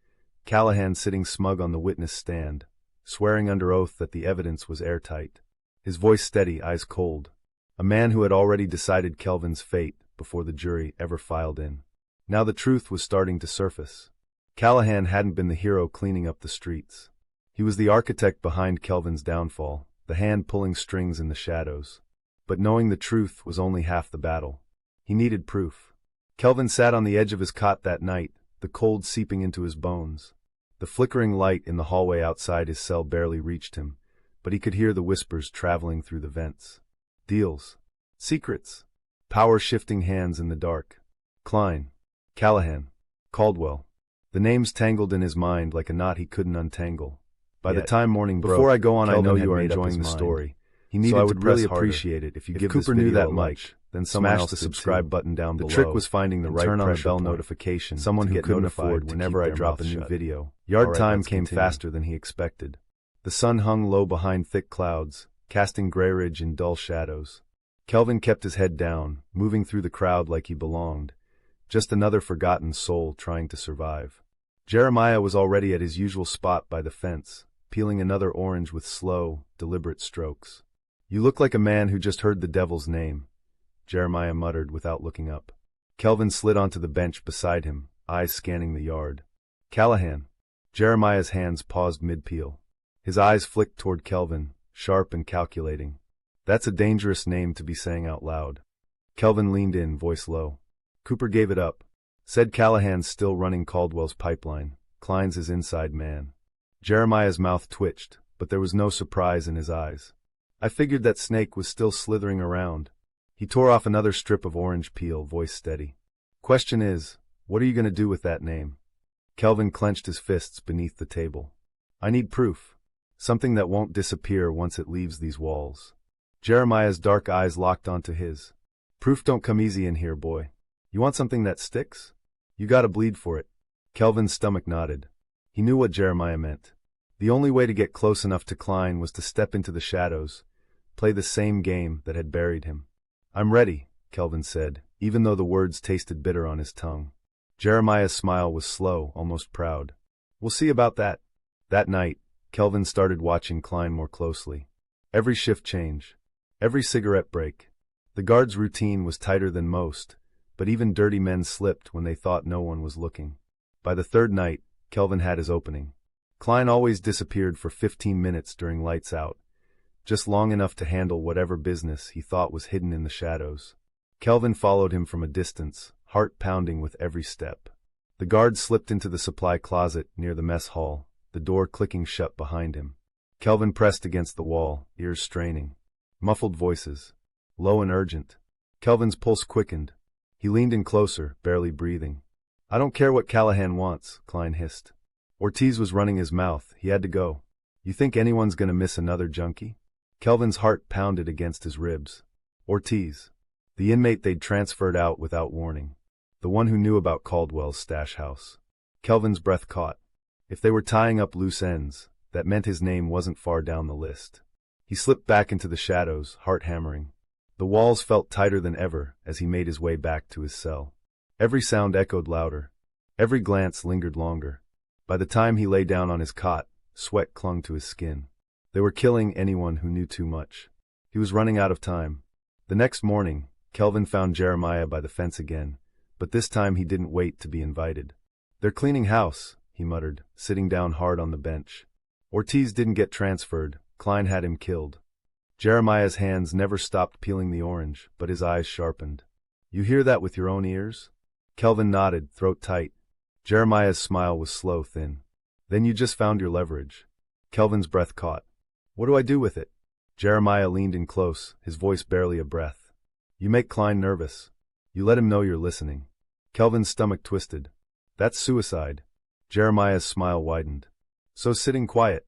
Callahan sitting smug on the witness stand, swearing under oath that the evidence was airtight. His voice steady, eyes cold. A man who had already decided Kelvin's fate before the jury ever filed in. Now the truth was starting to surface. Callahan hadn't been the hero cleaning up the streets. He was the architect behind Kelvin's downfall, the hand pulling strings in the shadows. But knowing the truth was only half the battle. He needed proof. Kelvin sat on the edge of his cot that night, the cold seeping into his bones. The flickering light in the hallway outside his cell barely reached him, but he could hear the whispers traveling through the vents. Deals. Secrets. Power-shifting hands in the dark. Klein. Callahan. Caldwell. The names tangled in his mind like a knot he couldn't untangle. By the time morning broke, before I go on, Kelvin I know you are had made up enjoying his the mind. story. He needed So I to would press really harder. appreciate it if you If give Cooper this knew video that a much, like, then someone smash else the did subscribe too. button down The below. trick was finding the and right turn on the pressure bell point. notification. Someone to who get couldn't notified afford to whenever keep I their drop a mouth new shut. video. Yard Alright, time let's came continue. faster than he expected. The sun hung low behind thick clouds, casting Grayridge in dull shadows. Kelvin kept his head down, moving through the crowd like he belonged, just another forgotten soul trying to survive. Jeremiah was already at his usual spot by the fence, peeling another orange with slow, deliberate strokes. "You look like a man who just heard the devil's name," Jeremiah muttered without looking up. Kelvin slid onto the bench beside him, eyes scanning the yard. "Callahan." Jeremiah's hands paused mid-peel. His eyes flicked toward Kelvin, sharp and calculating. "That's a dangerous name to be saying out loud." Kelvin leaned in, voice low. "Cooper gave it up," said Callahan, still running Caldwell's pipeline. "Klein's his inside man." Jeremiah's mouth twitched, but there was no surprise in his eyes. "I figured that snake was still slithering around." He tore off another strip of orange peel, voice steady. "Question is, what are you going to do with that name?" Kelvin clenched his fists beneath the table. "I need proof. Something that won't disappear once it leaves these walls." Jeremiah's dark eyes locked onto his. "Proof don't come easy in here, boy. You want something that sticks? You gotta bleed for it." Kelvin's stomach nodded. He knew what Jeremiah meant. The only way to get close enough to Klein was to step into the shadows, play the same game that had buried him. "I'm ready," Kelvin said, even though the words tasted bitter on his tongue. Jeremiah's smile was slow, almost proud. "We'll see about that." That night, Kelvin started watching Klein more closely. Every shift change, every cigarette break. The guard's routine was tighter than most, but even dirty men slipped when they thought no one was looking. By the third night, Kelvin had his opening. Klein always disappeared for 15 minutes during lights out, just long enough to handle whatever business he thought was hidden in the shadows. Kelvin followed him from a distance, heart pounding with every step. The guard slipped into the supply closet near the mess hall, the door clicking shut behind him. Kelvin pressed against the wall, ears straining. Muffled voices, low and urgent. Kelvin's pulse quickened. He leaned in closer, barely breathing. "I don't care what Callahan wants," Klein hissed. Ortiz was running his mouth. He had to go. "You think anyone's gonna miss another junkie?" Kelvin's heart pounded against his ribs. Ortiz. The inmate they'd transferred out without warning. The one who knew about Caldwell's stash house. Kelvin's breath caught. If they were tying up loose ends, that meant his name wasn't far down the list. He slipped back into the shadows, heart hammering. The walls felt tighter than ever as he made his way back to his cell. Every sound echoed louder. Every glance lingered longer. By the time he lay down on his cot, sweat clung to his skin. They were killing anyone who knew too much. He was running out of time. The next morning, Kelvin found Jeremiah by the fence again, but this time he didn't wait to be invited. "They're cleaning house," he muttered, sitting down hard on the bench. "Ortiz didn't get transferred. Klein had him killed." Jeremiah's hands never stopped peeling the orange, but his eyes sharpened. "You hear that with your own ears?" Kelvin nodded, throat tight. Jeremiah's smile was slow, thin. "Then you just found your leverage." Kelvin's breath caught. "What do I do with it?" Jeremiah leaned in close, his voice barely a breath. "You make Klein nervous. You let him know you're listening." Kelvin's stomach twisted. "That's suicide." Jeremiah's smile widened. "So sitting quiet."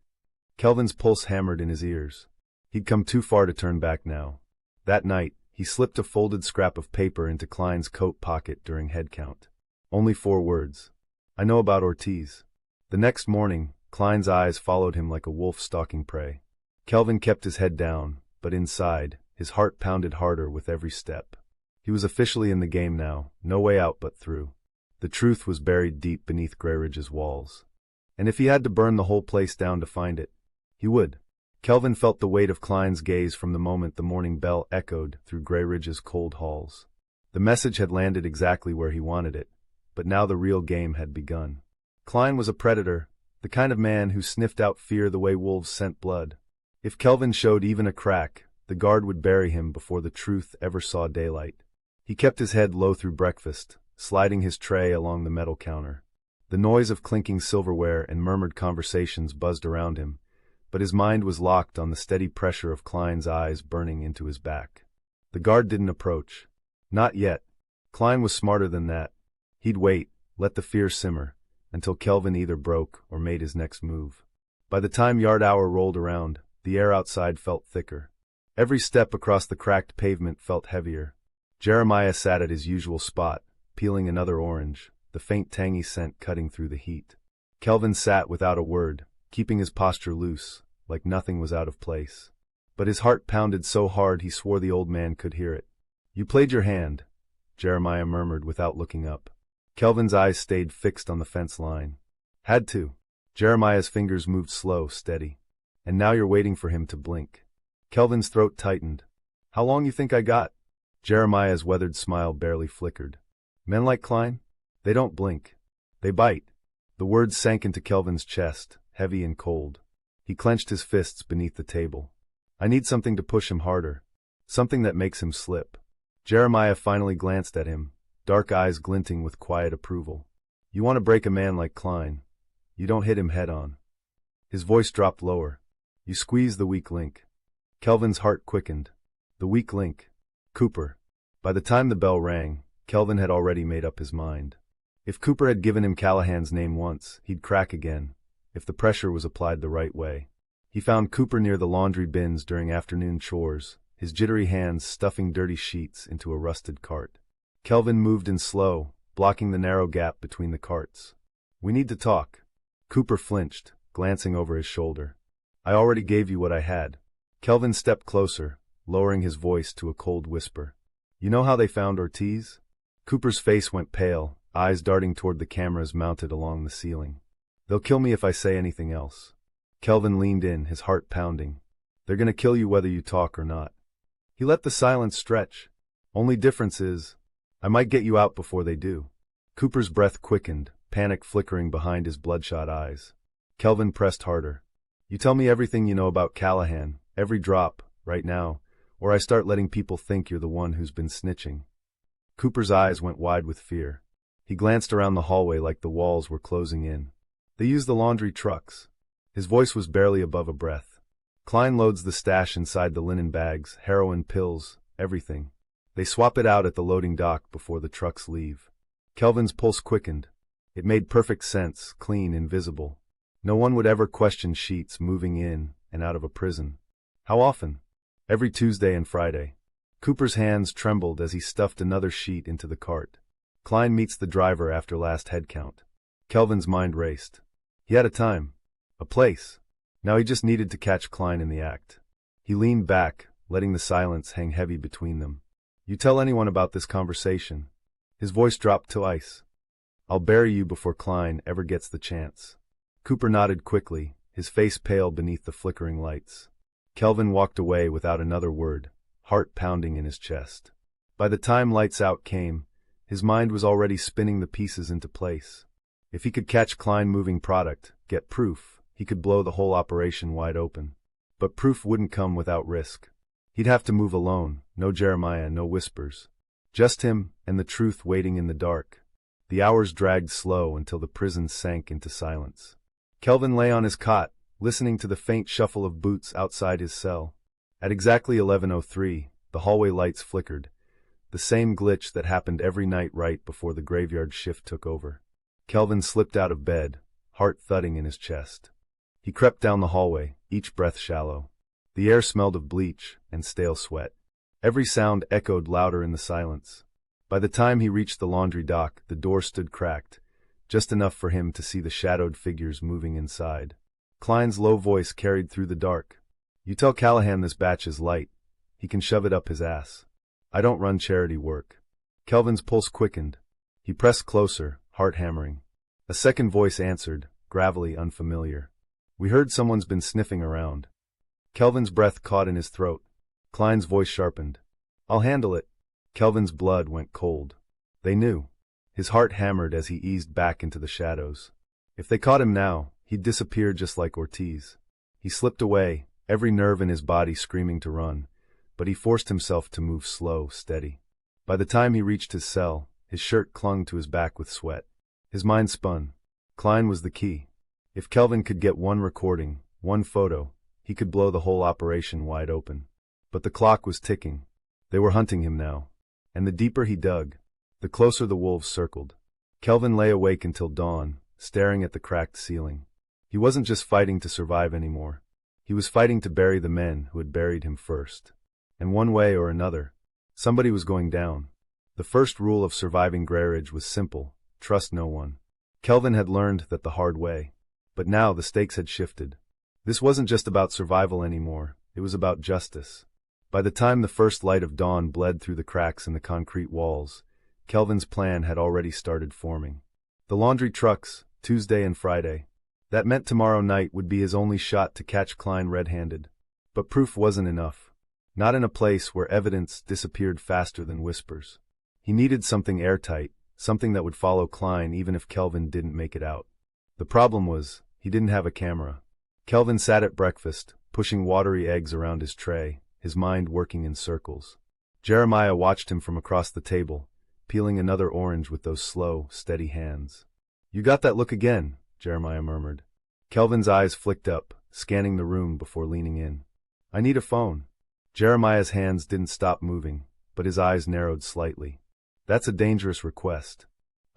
Kelvin's pulse hammered in his ears. He'd come too far to turn back now. That night, he slipped a folded scrap of paper into Klein's coat pocket during head count. Only 4 words. I know about Ortiz. The next morning, Klein's eyes followed him like a wolf stalking prey. Kelvin kept his head down, but inside, his heart pounded harder with every step. He was officially in the game now, no way out but through. The truth was buried deep beneath Grayridge's walls. And if he had to burn the whole place down to find it, he would. Kelvin felt the weight of Klein's gaze from the moment the morning bell echoed through Grayridge's cold halls. The message had landed exactly where he wanted it, but now the real game had begun. Klein was a predator, the kind of man who sniffed out fear the way wolves scent blood. If Kelvin showed even a crack, the guard would bury him before the truth ever saw daylight. He kept his head low through breakfast, sliding his tray along the metal counter. The noise of clinking silverware and murmured conversations buzzed around him, but his mind was locked on the steady pressure of Klein's eyes burning into his back. The guard didn't approach. Not yet. Klein was smarter than that. He'd wait, let the fear simmer, until Kelvin either broke or made his next move. By the time yard hour rolled around, the air outside felt thicker. Every step across the cracked pavement felt heavier. Jeremiah sat at his usual spot, peeling another orange, the faint tangy scent cutting through the heat. Kelvin sat without a word, keeping his posture loose, like nothing was out of place. But his heart pounded so hard he swore the old man could hear it. You played your hand, Jeremiah murmured without looking up. Kelvin's eyes stayed fixed on the fence line. Had to. Jeremiah's fingers moved slow, steady. And now you're waiting for him to blink. Kelvin's throat tightened. How long you think I got? Jeremiah's weathered smile barely flickered. Men like Klein? They don't blink. They bite. The words sank into Kelvin's chest, heavy and cold. He clenched his fists beneath the table. I need something to push him harder. Something that makes him slip. Jeremiah finally glanced at him, dark eyes glinting with quiet approval. You want to break a man like Klein. You don't hit him head on. His voice dropped lower. You squeeze the weak link. Kelvin's heart quickened. The weak link. Cooper. By the time the bell rang, Kelvin had already made up his mind. If Cooper had given him Callahan's name once, he'd crack again, if the pressure was applied the right way. He found Cooper near the laundry bins during afternoon chores, his jittery hands stuffing dirty sheets into a rusted cart. Kelvin moved in slow, blocking the narrow gap between the carts. We need to talk. Cooper flinched, glancing over his shoulder. I already gave you what I had. Kelvin stepped closer, lowering his voice to a cold whisper. You know how they found Ortiz? Cooper's face went pale, eyes darting toward the cameras mounted along the ceiling. They'll kill me if I say anything else. Kelvin leaned in, his heart pounding. They're gonna kill you whether you talk or not. He let the silence stretch. Only difference is, I might get you out before they do. Cooper's breath quickened, panic flickering behind his bloodshot eyes. Kelvin pressed harder. You tell me everything you know about Callahan, every drop, right now, or I start letting people think you're the one who's been snitching. Cooper's eyes went wide with fear. He glanced around the hallway like the walls were closing in. They use the laundry trucks. His voice was barely above a breath. Klein loads the stash inside the linen bags, heroin, pills, everything. They swap it out at the loading dock before the trucks leave. Kelvin's pulse quickened. It made perfect sense, clean, invisible. No one would ever question sheets moving in and out of a prison. How often? Every Tuesday and Friday. Cooper's hands trembled as he stuffed another sheet into the cart. Klein meets the driver after last head count. Kelvin's mind raced. He had a time. A place. Now he just needed to catch Klein in the act. He leaned back, letting the silence hang heavy between them. You tell anyone about this conversation. His voice dropped to ice. I'll bury you before Klein ever gets the chance. Cooper nodded quickly, his face pale beneath the flickering lights. Kelvin walked away without another word, heart pounding in his chest. By the time lights out came, his mind was already spinning the pieces into place. If he could catch Klein moving product, get proof, he could blow the whole operation wide open. But proof wouldn't come without risk. He'd have to move alone, no Jeremiah, no whispers. Just him and the truth waiting in the dark. The hours dragged slow until the prison sank into silence. Kelvin lay on his cot, listening to the faint shuffle of boots outside his cell. At exactly 11:03, the hallway lights flickered, the same glitch that happened every night right before the graveyard shift took over. Kelvin slipped out of bed, heart thudding in his chest. He crept down the hallway, each breath shallow. The air smelled of bleach and stale sweat. Every sound echoed louder in the silence. By the time he reached the laundry dock, the door stood cracked, just enough for him to see the shadowed figures moving inside. Klein's low voice carried through the dark. "You tell Callahan this batch is light. He can shove it up his ass. I don't run charity work." Kelvin's pulse quickened. He pressed closer, heart hammering. A second voice answered, gravelly, unfamiliar. "We heard someone's been sniffing around." Kelvin's breath caught in his throat. Klein's voice sharpened. "I'll handle it." Kelvin's blood went cold. They knew. His heart hammered as he eased back into the shadows. If they caught him now, he'd disappear just like Ortiz. He slipped away, every nerve in his body screaming to run, but he forced himself to move slow, steady. By the time he reached his cell, his shirt clung to his back with sweat. His mind spun. Klein was the key. If Kelvin could get one recording, one photo, he could blow the whole operation wide open. But the clock was ticking. They were hunting him now. And the deeper he dug, the closer the wolves circled. Kelvin lay awake until dawn, staring at the cracked ceiling. He wasn't just fighting to survive anymore. He was fighting to bury the men who had buried him first. And one way or another, somebody was going down. The first rule of surviving Greyridge was simple: trust no one. Kelvin had learned that the hard way. But now the stakes had shifted. This wasn't just about survival anymore, it was about justice. By the time the first light of dawn bled through the cracks in the concrete walls, Kelvin's plan had already started forming. The laundry trucks, Tuesday and Friday. That meant tomorrow night would be his only shot to catch Klein red-handed. But proof wasn't enough. Not in a place where evidence disappeared faster than whispers. He needed something airtight, something that would follow Klein even if Kelvin didn't make it out. The problem was, he didn't have a camera. Kelvin sat at breakfast, pushing watery eggs around his tray, his mind working in circles. Jeremiah watched him from across the table, peeling another orange with those slow, steady hands. "You got that look again," Jeremiah murmured. Kelvin's eyes flicked up, scanning the room before leaning in. "I need a phone." Jeremiah's hands didn't stop moving, but his eyes narrowed slightly. "That's a dangerous request.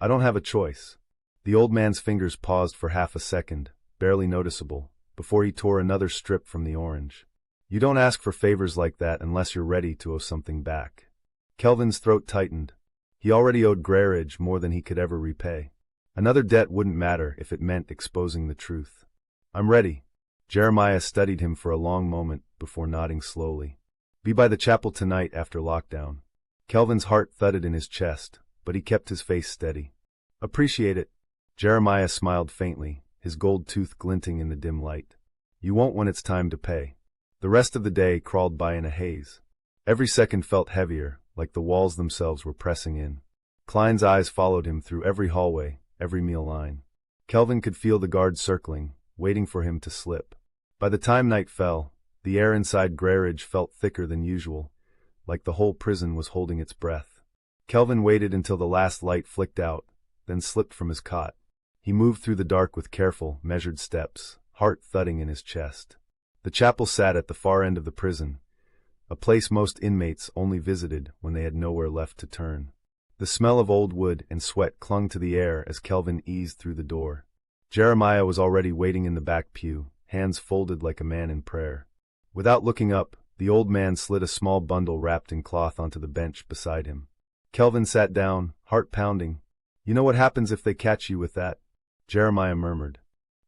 I don't have a choice." The old man's fingers paused for half a second, barely noticeable, before he tore another strip from the orange. "You don't ask for favors like that unless you're ready to owe something back." Kelvin's throat tightened. He already owed Greyridge more than he could ever repay. Another debt wouldn't matter if it meant exposing the truth. "I'm ready." Jeremiah studied him for a long moment before nodding slowly. "Be by the chapel tonight after lockdown." Kelvin's heart thudded in his chest, but he kept his face steady. "Appreciate it." Jeremiah smiled faintly, his gold tooth glinting in the dim light. "You won't when it's time to pay." The rest of the day crawled by in a haze. Every second felt heavier, like the walls themselves were pressing in. Klein's eyes followed him through every hallway, every meal line. Kelvin could feel the guards circling, waiting for him to slip. By the time night fell, the air inside Greyridge felt thicker than usual, like the whole prison was holding its breath. Kelvin waited until the last light flicked out, then slipped from his cot. He moved through the dark with careful, measured steps, heart thudding in his chest. The chapel sat at the far end of the prison, a place most inmates only visited when they had nowhere left to turn. The smell of old wood and sweat clung to the air as Kelvin eased through the door. Jeremiah was already waiting in the back pew, hands folded like a man in prayer. Without looking up, the old man slid a small bundle wrapped in cloth onto the bench beside him. Kelvin sat down, heart pounding. "You know what happens if they catch you with that?" Jeremiah murmured.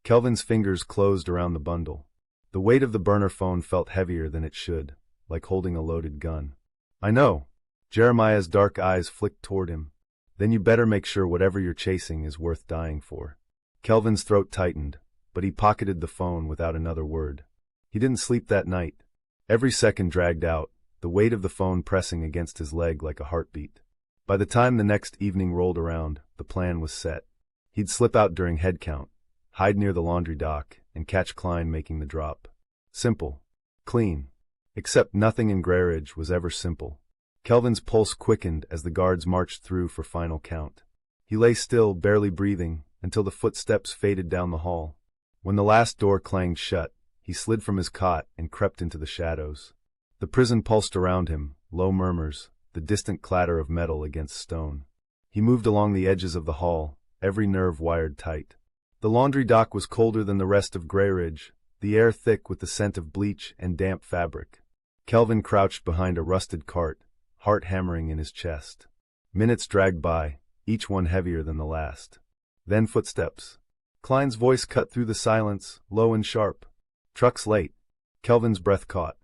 Kelvin's fingers closed around the bundle. The weight of the burner phone felt heavier than it should, like holding a loaded gun. "I know." Jeremiah's dark eyes flicked toward him. "Then you better make sure whatever you're chasing is worth dying for." Kelvin's throat tightened, but he pocketed the phone without another word. He didn't sleep that night. Every second dragged out, the weight of the phone pressing against his leg like a heartbeat. By the time the next evening rolled around, the plan was set. He'd slip out during head count, hide near the laundry dock, and catch Klein making the drop. Simple. Clean. Except nothing in Greyridge was ever simple. Kelvin's pulse quickened as the guards marched through for final count. He lay still, barely breathing, until the footsteps faded down the hall. When the last door clanged shut, he slid from his cot and crept into the shadows. The prison pulsed around him, low murmurs, the distant clatter of metal against stone. He moved along the edges of the hall, every nerve wired tight. The laundry dock was colder than the rest of Greyridge, the air thick with the scent of bleach and damp fabric. Kelvin crouched behind a rusted cart, heart hammering in his chest. Minutes dragged by, each one heavier than the last. Then footsteps. Klein's voice cut through the silence, low and sharp. "Truck's late." Kelvin's breath caught.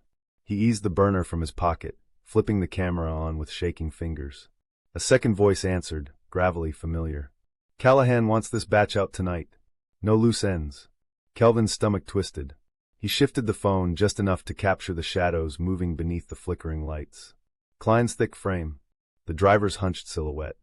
He eased the burner from his pocket, flipping the camera on with shaking fingers. A second voice answered, gravelly familiar. "Callahan wants this batch out tonight. No loose ends." Kelvin's stomach twisted. He shifted the phone just enough to capture the shadows moving beneath the flickering lights. Klein's thick frame. The driver's hunched silhouette.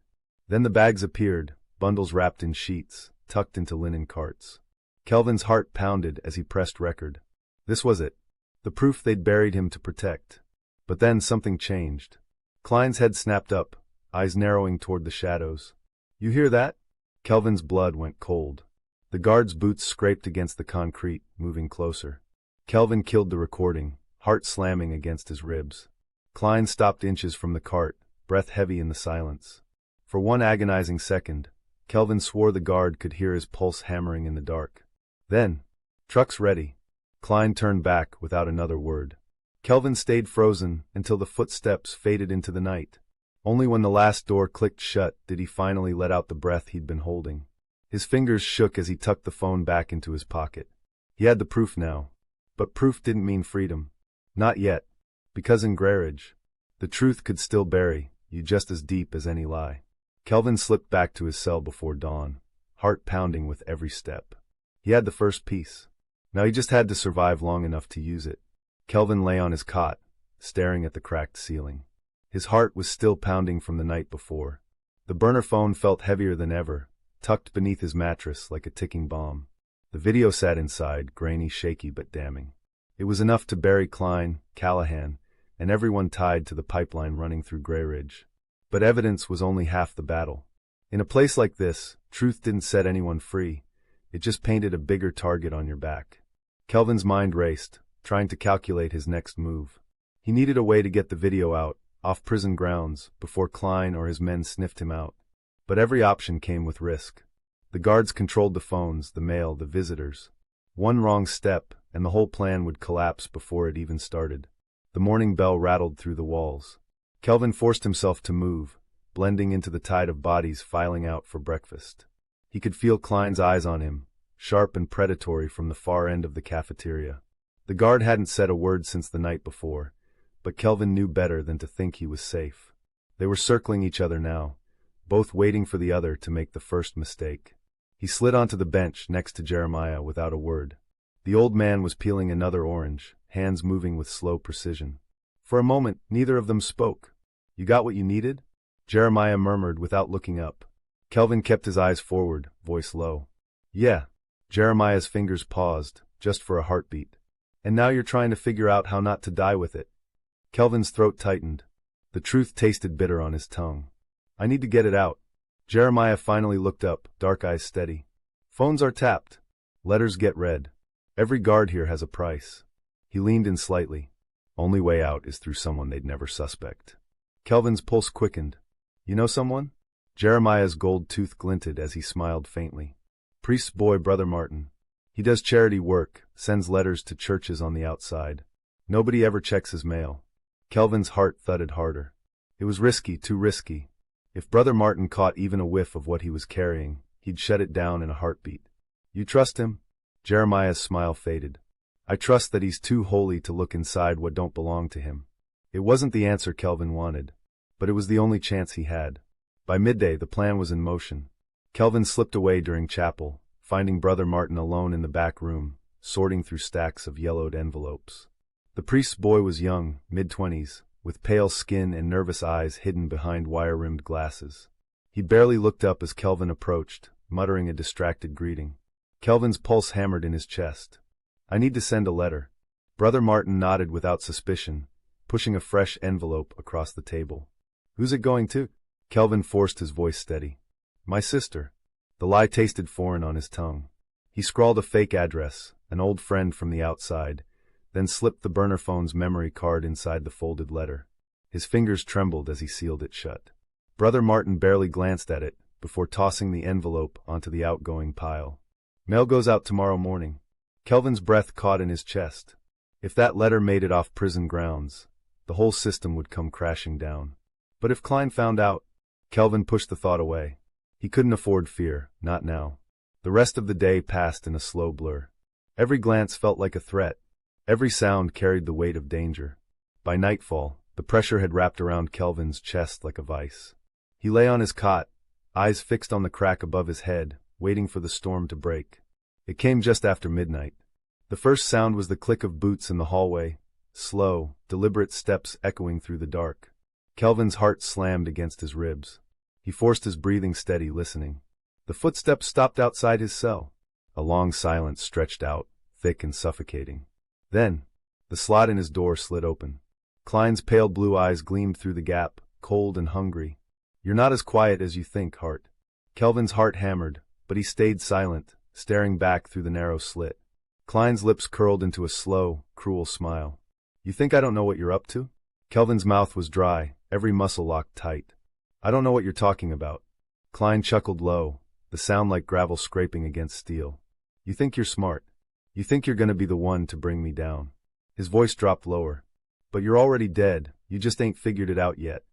Then the bags appeared, bundles wrapped in sheets, tucked into linen carts. Kelvin's heart pounded as he pressed record. This was it. The proof they'd buried him to protect. But then something changed. Klein's head snapped up, eyes narrowing toward the shadows. "You hear that?" Kelvin's blood went cold. The guard's boots scraped against the concrete, moving closer. Kelvin killed the recording, heart slamming against his ribs. Klein stopped inches from the cart, breath heavy in the silence. For one agonizing second, Kelvin swore the guard could hear his pulse hammering in the dark. Then, "Truck's ready." Klein turned back without another word. Kelvin stayed frozen until the footsteps faded into the night. Only when the last door clicked shut did he finally let out the breath he'd been holding. His fingers shook as he tucked the phone back into his pocket. He had the proof now. But proof didn't mean freedom. Not yet. Because in Greyridge, the truth could still bury you just as deep as any lie. Kelvin slipped back to his cell before dawn, heart pounding with every step. He had the first piece. Now he just had to survive long enough to use it. Kelvin lay on his cot, staring at the cracked ceiling. His heart was still pounding from the night before. The burner phone felt heavier than ever, tucked beneath his mattress like a ticking bomb. The video sat inside, grainy, shaky, but damning. It was enough to bury Klein, Callahan, and everyone tied to the pipeline running through Greyridge. But evidence was only half the battle. In a place like this, truth didn't set anyone free. It just painted a bigger target on your back. Kelvin's mind raced, trying to calculate his next move. He needed a way to get the video out, off prison grounds, before Klein or his men sniffed him out. But every option came with risk. The guards controlled the phones, the mail, the visitors. One wrong step, and the whole plan would collapse before it even started. The morning bell rattled through the walls. Kelvin forced himself to move, blending into the tide of bodies filing out for breakfast. He could feel Klein's eyes on him, sharp and predatory from the far end of the cafeteria. The guard hadn't said a word since the night before, but Kelvin knew better than to think he was safe. They were circling each other now, both waiting for the other to make the first mistake. He slid onto the bench next to Jeremiah without a word. The old man was peeling another orange, hands moving with slow precision. For a moment, neither of them spoke. "You got what you needed?" Jeremiah murmured without looking up. Kelvin kept his eyes forward, voice low. "Yeah." Jeremiah's fingers paused, just for a heartbeat. "And now you're trying to figure out how not to die with it." Kelvin's throat tightened. The truth tasted bitter on his tongue. "I need to get it out." Jeremiah finally looked up, dark eyes steady. "Phones are tapped. Letters get read. Every guard here has a price." He leaned in slightly. "Only way out is through someone they'd never suspect." Kelvin's pulse quickened. "You know someone?" Jeremiah's gold tooth glinted as he smiled faintly. "Priest's boy, Brother Martin. He does charity work, sends letters to churches on the outside. Nobody ever checks his mail." Kelvin's heart thudded harder. It was risky, too risky. If Brother Martin caught even a whiff of what he was carrying, he'd shut it down in a heartbeat. "You trust him?" Jeremiah's smile faded. "I trust that he's too holy to look inside what don't belong to him." It wasn't the answer Kelvin wanted, but it was the only chance he had. By midday, the plan was in motion. Kelvin slipped away during chapel, finding Brother Martin alone in the back room, sorting through stacks of yellowed envelopes. The priest's boy was young, mid-20s, with pale skin and nervous eyes hidden behind wire-rimmed glasses. He barely looked up as Kelvin approached, muttering a distracted greeting. Kelvin's pulse hammered in his chest. "I need to send a letter." Brother Martin nodded without suspicion, pushing a fresh envelope across the table. "Who's it going to?" Kelvin forced his voice steady. "My sister." The lie tasted foreign on his tongue. He scrawled a fake address, an old friend from the outside, then slipped the burner phone's memory card inside the folded letter. His fingers trembled as he sealed it shut. Brother Martin barely glanced at it before tossing the envelope onto the outgoing pile. "Mail goes out tomorrow morning." Kelvin's breath caught in his chest. If that letter made it off prison grounds, the whole system would come crashing down. But if Klein found out, Kelvin pushed the thought away. He couldn't afford fear, not now. The rest of the day passed in a slow blur. Every glance felt like a threat. Every sound carried the weight of danger. By nightfall, the pressure had wrapped around Kelvin's chest like a vice. He lay on his cot, eyes fixed on the crack above his head, waiting for the storm to break. It came just after midnight. The first sound was the click of boots in the hallway, slow, deliberate steps echoing through the dark. Kelvin's heart slammed against his ribs. He forced his breathing steady, listening. The footsteps stopped outside his cell. A long silence stretched out, thick and suffocating. Then, the slot in his door slid open. Klein's pale blue eyes gleamed through the gap, cold and hungry. "You're not as quiet as you think, Hart." Kelvin's heart hammered, but he stayed silent, staring back through the narrow slit. Klein's lips curled into a slow, cruel smile. "You think I don't know what you're up to?" Kelvin's mouth was dry, every muscle locked tight. "I don't know what you're talking about." Klein chuckled low, the sound like gravel scraping against steel. "You think you're smart. You think you're gonna be the one to bring me down." His voice dropped lower. "But you're already dead, you just ain't figured it out yet."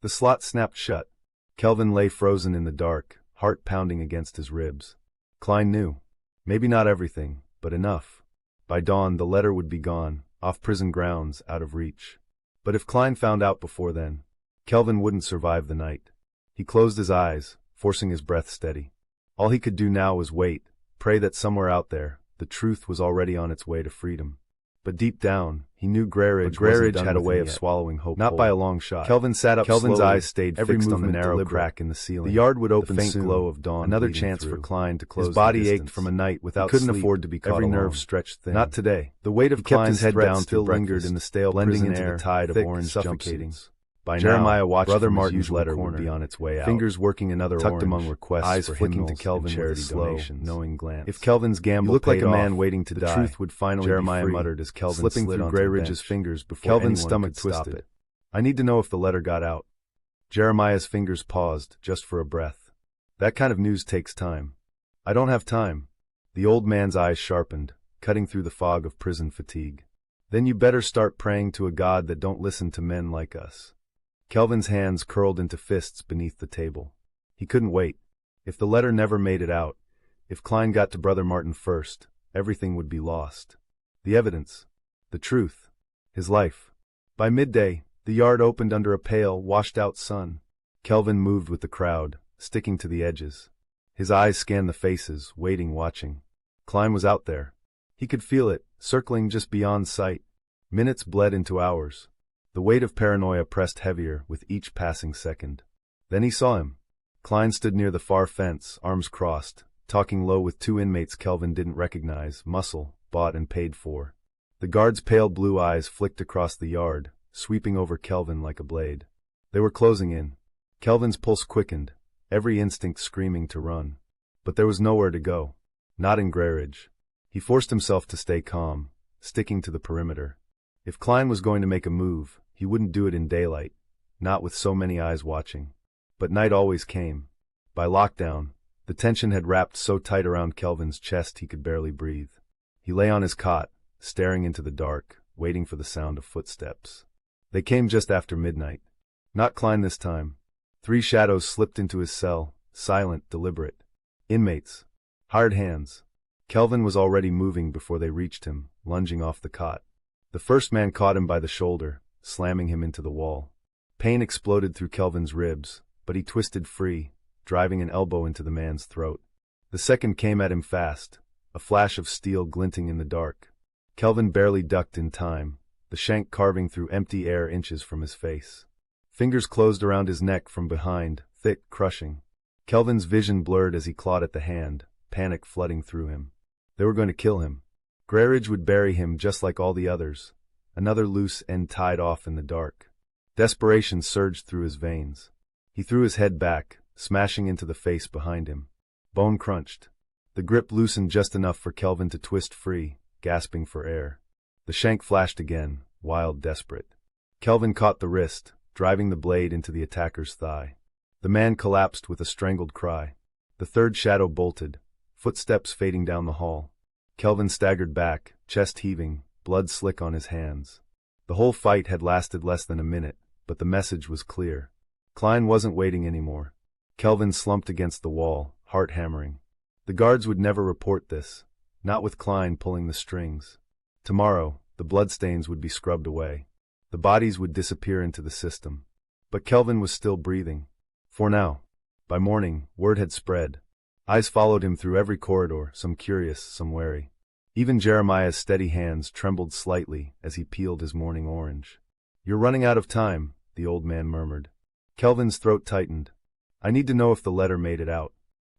The slot snapped shut. Kelvin lay frozen in the dark, heart pounding against his ribs. Klein knew. Maybe not everything, but enough. By dawn, the letter would be gone, off prison grounds, out of reach. But if Klein found out before then, Kelvin wouldn't survive the night. He closed his eyes, forcing his breath steady. All he could do now was wait, pray that somewhere out there, the truth was already on its way to freedom. But deep down, he knew Graridge had a way of swallowing hope. Not by a long shot. Kelvin sat up Kelvin's slowly, eyes stayed fixed on the narrow crack in the ceiling. The yard would open soon, the faint glow of dawn. Another chance for Klein to close. His body ached from a night without sleep. He couldn't afford to be caught alone. Every nerve stretched thin. Not today. The weight of Klein's head down still lingered in the stale blending into the tide of orange jumpsuits. By Jeremiah watched Brother Martin's letter would be on its way out. Fingers working another tucked orange, among requests, eyes flicking to Kelvin charity donations, knowing glance. If Kelvin's gamble looked like a man waiting to die, the truth would finally Jeremiah be free, muttered as Kelvin slipping through Grayridge's fingers before Kelvin's stomach twisted. "I need to know if the letter got out." Jeremiah's fingers paused, just for a breath. "That kind of news takes time." "I don't have time." The old man's eyes sharpened, cutting through the fog of prison fatigue. "Then you better start praying to a God that don't listen to men like us." Kelvin's hands curled into fists beneath the table. He couldn't wait. If the letter never made it out, if Klein got to Brother Martin first, everything would be lost. The evidence. The truth. His life. By midday, the yard opened under a pale, washed-out sun. Kelvin moved with the crowd, sticking to the edges. His eyes scanned the faces, waiting, watching. Klein was out there. He could feel it, circling just beyond sight. Minutes bled into hours. The weight of paranoia pressed heavier with each passing second. Then he saw him. Klein stood near the far fence, arms crossed, talking low with two inmates Kelvin didn't recognize, muscle, bought and paid for. The guard's pale blue eyes flicked across the yard, sweeping over Kelvin like a blade. They were closing in. Kelvin's pulse quickened, every instinct screaming to run. But there was nowhere to go. Not in Grayridge. He forced himself to stay calm, sticking to the perimeter. If Klein was going to make a move, he wouldn't do it in daylight, not with so many eyes watching. But night always came. By lockdown, the tension had wrapped so tight around Kelvin's chest he could barely breathe. He lay on his cot, staring into the dark, waiting for the sound of footsteps. They came just after midnight. Not Klein this time. 3 shadows slipped into his cell, silent, deliberate. Inmates. Hired hands. Kelvin was already moving before they reached him, lunging off the cot. The first man caught him by the shoulder, slamming him into the wall. Pain exploded through Kelvin's ribs, but he twisted free, driving an elbow into the man's throat. The second came at him fast, a flash of steel glinting in the dark. Kelvin barely ducked in time, the shank carving through empty air inches from his face. Fingers closed around his neck from behind, thick, crushing. Kelvin's vision blurred as he clawed at the hand, panic flooding through him. They were going to kill him. Grayridge would bury him just like all the others. Another loose end tied off in the dark. Desperation surged through his veins. He threw his head back, smashing into the face behind him. Bone crunched. The grip loosened just enough for Kelvin to twist free, gasping for air. The shank flashed again, wild, desperate. Kelvin caught the wrist, driving the blade into the attacker's thigh. The man collapsed with a strangled cry. The third shadow bolted, footsteps fading down the hall. Kelvin staggered back, chest heaving, blood slick on his hands. The whole fight had lasted less than a minute, but the message was clear. Klein wasn't waiting anymore. Kelvin slumped against the wall, heart hammering. The guards would never report this, not with Klein pulling the strings. Tomorrow, the bloodstains would be scrubbed away. The bodies would disappear into the system. But Kelvin was still breathing. For now. By morning, word had spread. Eyes followed him through every corridor, some curious, some wary. Even Jeremiah's steady hands trembled slightly as he peeled his morning orange. "You're running out of time," the old man murmured. Kelvin's throat tightened. "I need to know if the letter made it out."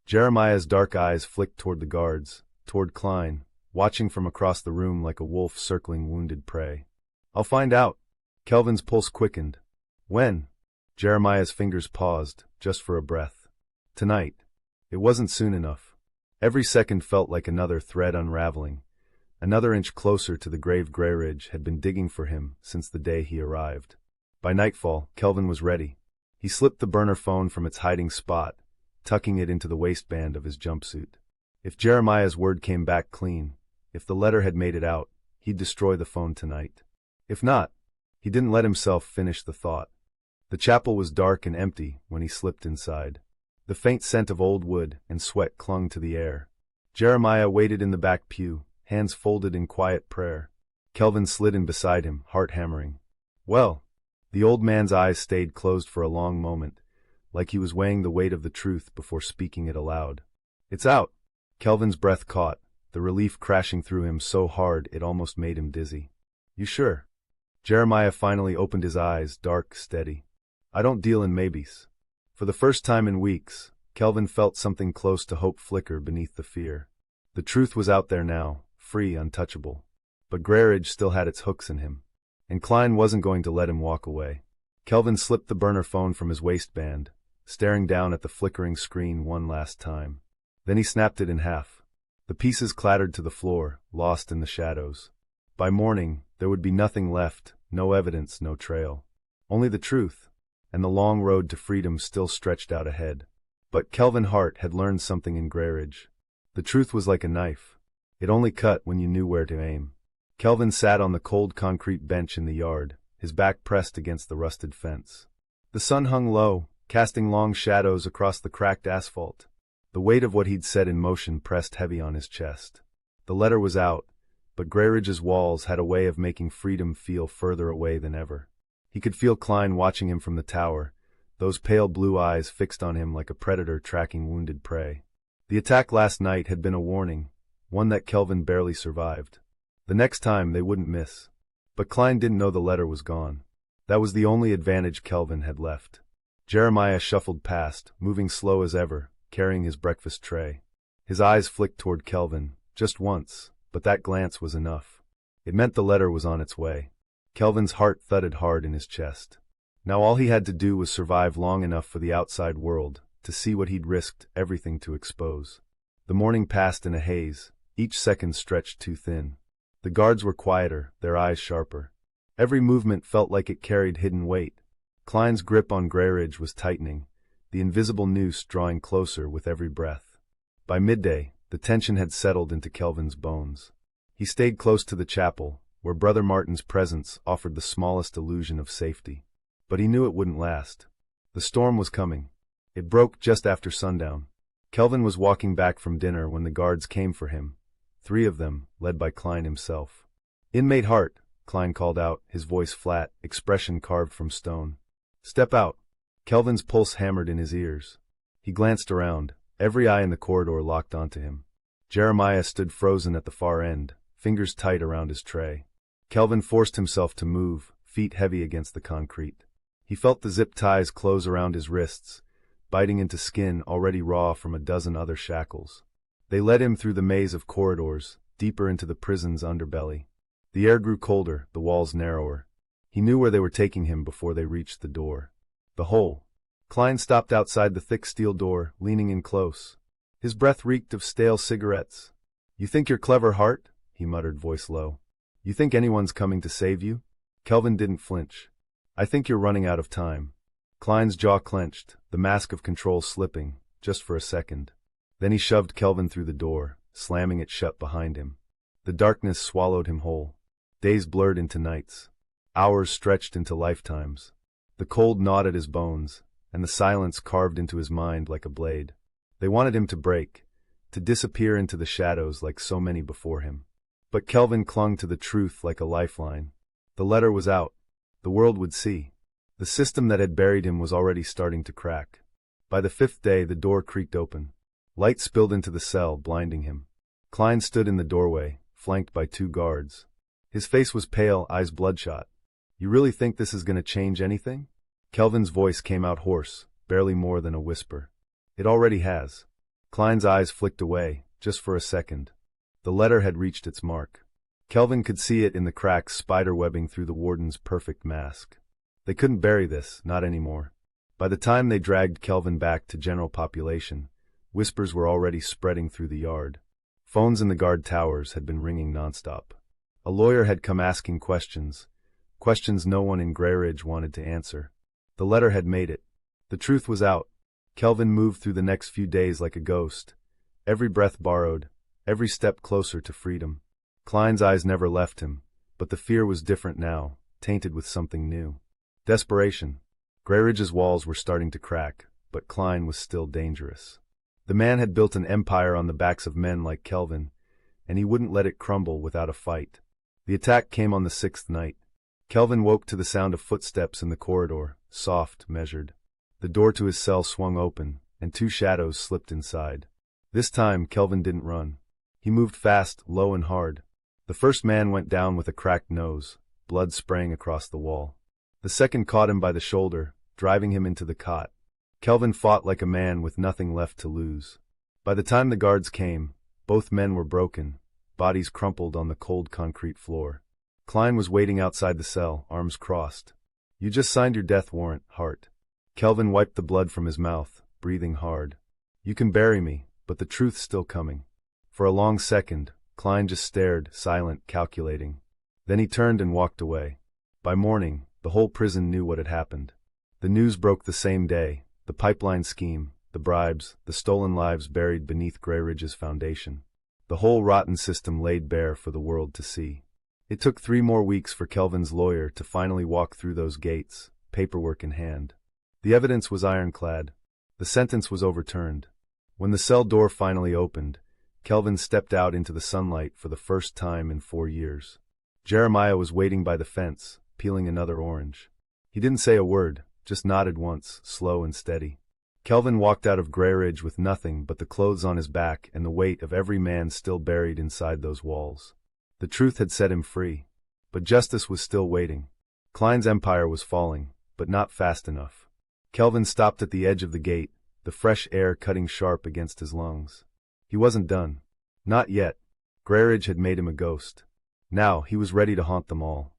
Jeremiah's dark eyes flicked toward the guards, toward Klein, watching from across the room like a wolf circling wounded prey. "I'll find out." Kelvin's pulse quickened. "When?" Jeremiah's fingers paused, just for a breath. "Tonight." It wasn't soon enough. Every second felt like another thread unraveling. Another inch closer to the grave Grayridge had been digging for him since the day he arrived. By nightfall, Kelvin was ready. He slipped the burner phone from its hiding spot, tucking it into the waistband of his jumpsuit. If Jeremiah's word came back clean, if the letter had made it out, he'd destroy the phone tonight. If not, he didn't let himself finish the thought. The chapel was dark and empty when he slipped inside. The faint scent of old wood and sweat clung to the air. Jeremiah waited in the back pew, hands folded in quiet prayer. Kelvin slid in beside him, heart hammering. "Well?" The old man's eyes stayed closed for a long moment, like he was weighing the weight of the truth before speaking it aloud. "It's out." Kelvin's breath caught, the relief crashing through him so hard it almost made him dizzy. "You sure?" Jeremiah finally opened his eyes, dark, steady. "I don't deal in maybes." For the first time in weeks, Kelvin felt something close to hope flicker beneath the fear. The truth was out there now, free, untouchable. But Grayridge still had its hooks in him. And Klein wasn't going to let him walk away. Kelvin slipped the burner phone from his waistband, staring down at the flickering screen one last time. Then he snapped it in half. The pieces clattered to the floor, lost in the shadows. By morning, there would be nothing left, no evidence, no trail. Only the truth, and the long road to freedom still stretched out ahead. But Kelvin Hart had learned something in Grayridge. The truth was like a knife. It only cut when you knew where to aim. Kelvin sat on the cold concrete bench in the yard, his back pressed against the rusted fence. The sun hung low, casting long shadows across the cracked asphalt. The weight of what he'd set in motion pressed heavy on his chest. The letter was out, but Grayridge's walls had a way of making freedom feel further away than ever. He could feel Klein watching him from the tower, those pale blue eyes fixed on him like a predator tracking wounded prey. The attack last night had been a warning, one that Kelvin barely survived. The next time they wouldn't miss. But Klein didn't know the letter was gone. That was the only advantage Kelvin had left. Jeremiah shuffled past, moving slow as ever, carrying his breakfast tray. His eyes flicked toward Kelvin, just once, but that glance was enough. It meant the letter was on its way. Kelvin's heart thudded hard in his chest. Now all he had to do was survive long enough for the outside world to see what he'd risked everything to expose. The morning passed in a haze, each second stretched too thin. The guards were quieter, their eyes sharper. Every movement felt like it carried hidden weight. Klein's grip on Grayridge was tightening, the invisible noose drawing closer with every breath. By midday, the tension had settled into Kelvin's bones. He stayed close to the chapel, where Brother Martin's presence offered the smallest illusion of safety. But he knew it wouldn't last. The storm was coming. It broke just after sundown. Kelvin was walking back from dinner when the guards came for him, 3 of them, led by Klein himself. "Inmate Hart," Klein called out, his voice flat, expression carved from stone. "Step out." Kelvin's pulse hammered in his ears. He glanced around, every eye in the corridor locked onto him. Jeremiah stood frozen at the far end, fingers tight around his tray. Kelvin forced himself to move, feet heavy against the concrete. He felt the zip ties close around his wrists, biting into skin already raw from a dozen other shackles. They led him through the maze of corridors, deeper into the prison's underbelly. The air grew colder, the walls narrower. He knew where they were taking him before they reached the door. The hole. Klein stopped outside the thick steel door, leaning in close. His breath reeked of stale cigarettes. "You think you're clever, Hart?" he muttered, voice low. "You think anyone's coming to save you?" Kelvin didn't flinch. "I think you're running out of time." Klein's jaw clenched, the mask of control slipping, just for a second. Then he shoved Kelvin through the door, slamming it shut behind him. The darkness swallowed him whole. Days blurred into nights. Hours stretched into lifetimes. The cold gnawed at his bones, and the silence carved into his mind like a blade. They wanted him to break, to disappear into the shadows like so many before him. But Kelvin clung to the truth like a lifeline. The letter was out. The world would see. The system that had buried him was already starting to crack. By the 5th day, the door creaked open. Light spilled into the cell, blinding him. Klein stood in the doorway, flanked by 2 guards. His face was pale, eyes bloodshot. "You really think this is going to change anything?" Kelvin's voice came out hoarse, barely more than a whisper. "It already has." Klein's eyes flicked away, just for a second. The letter had reached its mark. Kelvin could see it in the cracks spider-webbing through the warden's perfect mask. They couldn't bury this, not anymore. By the time they dragged Kelvin back to general population, whispers were already spreading through the yard. Phones in the guard towers had been ringing nonstop. A lawyer had come asking questions no one in Grey Ridge wanted to answer. The letter had made it. The truth was out. Kelvin moved through the next few days like a ghost, every breath borrowed, every step closer to freedom. Klein's eyes never left him, but the fear was different now, tainted with something new. Desperation. Grey Ridge's walls were starting to crack, but Klein was still dangerous. The man had built an empire on the backs of men like Kelvin, and he wouldn't let it crumble without a fight. The attack came on the 6th night. Kelvin woke to the sound of footsteps in the corridor, soft, measured. The door to his cell swung open, and 2 shadows slipped inside. This time, Kelvin didn't run. He moved fast, low and hard. The first man went down with a cracked nose, blood spraying across the wall. The second caught him by the shoulder, driving him into the cot. Kelvin fought like a man with nothing left to lose. By the time the guards came, both men were broken, bodies crumpled on the cold concrete floor. Klein was waiting outside the cell, arms crossed. "You just signed your death warrant, Hart." Kelvin wiped the blood from his mouth, breathing hard. "You can bury me, but the truth's still coming." For a long second, Klein just stared, silent, calculating. Then he turned and walked away. By morning, the whole prison knew what had happened. The news broke the same day, the pipeline scheme, the bribes, the stolen lives buried beneath Grey Ridge's foundation. The whole rotten system laid bare for the world to see. It took 3 more weeks for Kelvin's lawyer to finally walk through those gates, paperwork in hand. The evidence was ironclad. The sentence was overturned. When the cell door finally opened, Kelvin stepped out into the sunlight for the first time in 4 years. Jeremiah was waiting by the fence, peeling another orange. He didn't say a word, just nodded once, slow and steady. Kelvin walked out of Grey Ridge with nothing but the clothes on his back and the weight of every man still buried inside those walls. The truth had set him free, but justice was still waiting. Klein's empire was falling, but not fast enough. Kelvin stopped at the edge of the gate, the fresh air cutting sharp against his lungs. He wasn't done. Not yet. Grey Ridge had made him a ghost. Now he was ready to haunt them all.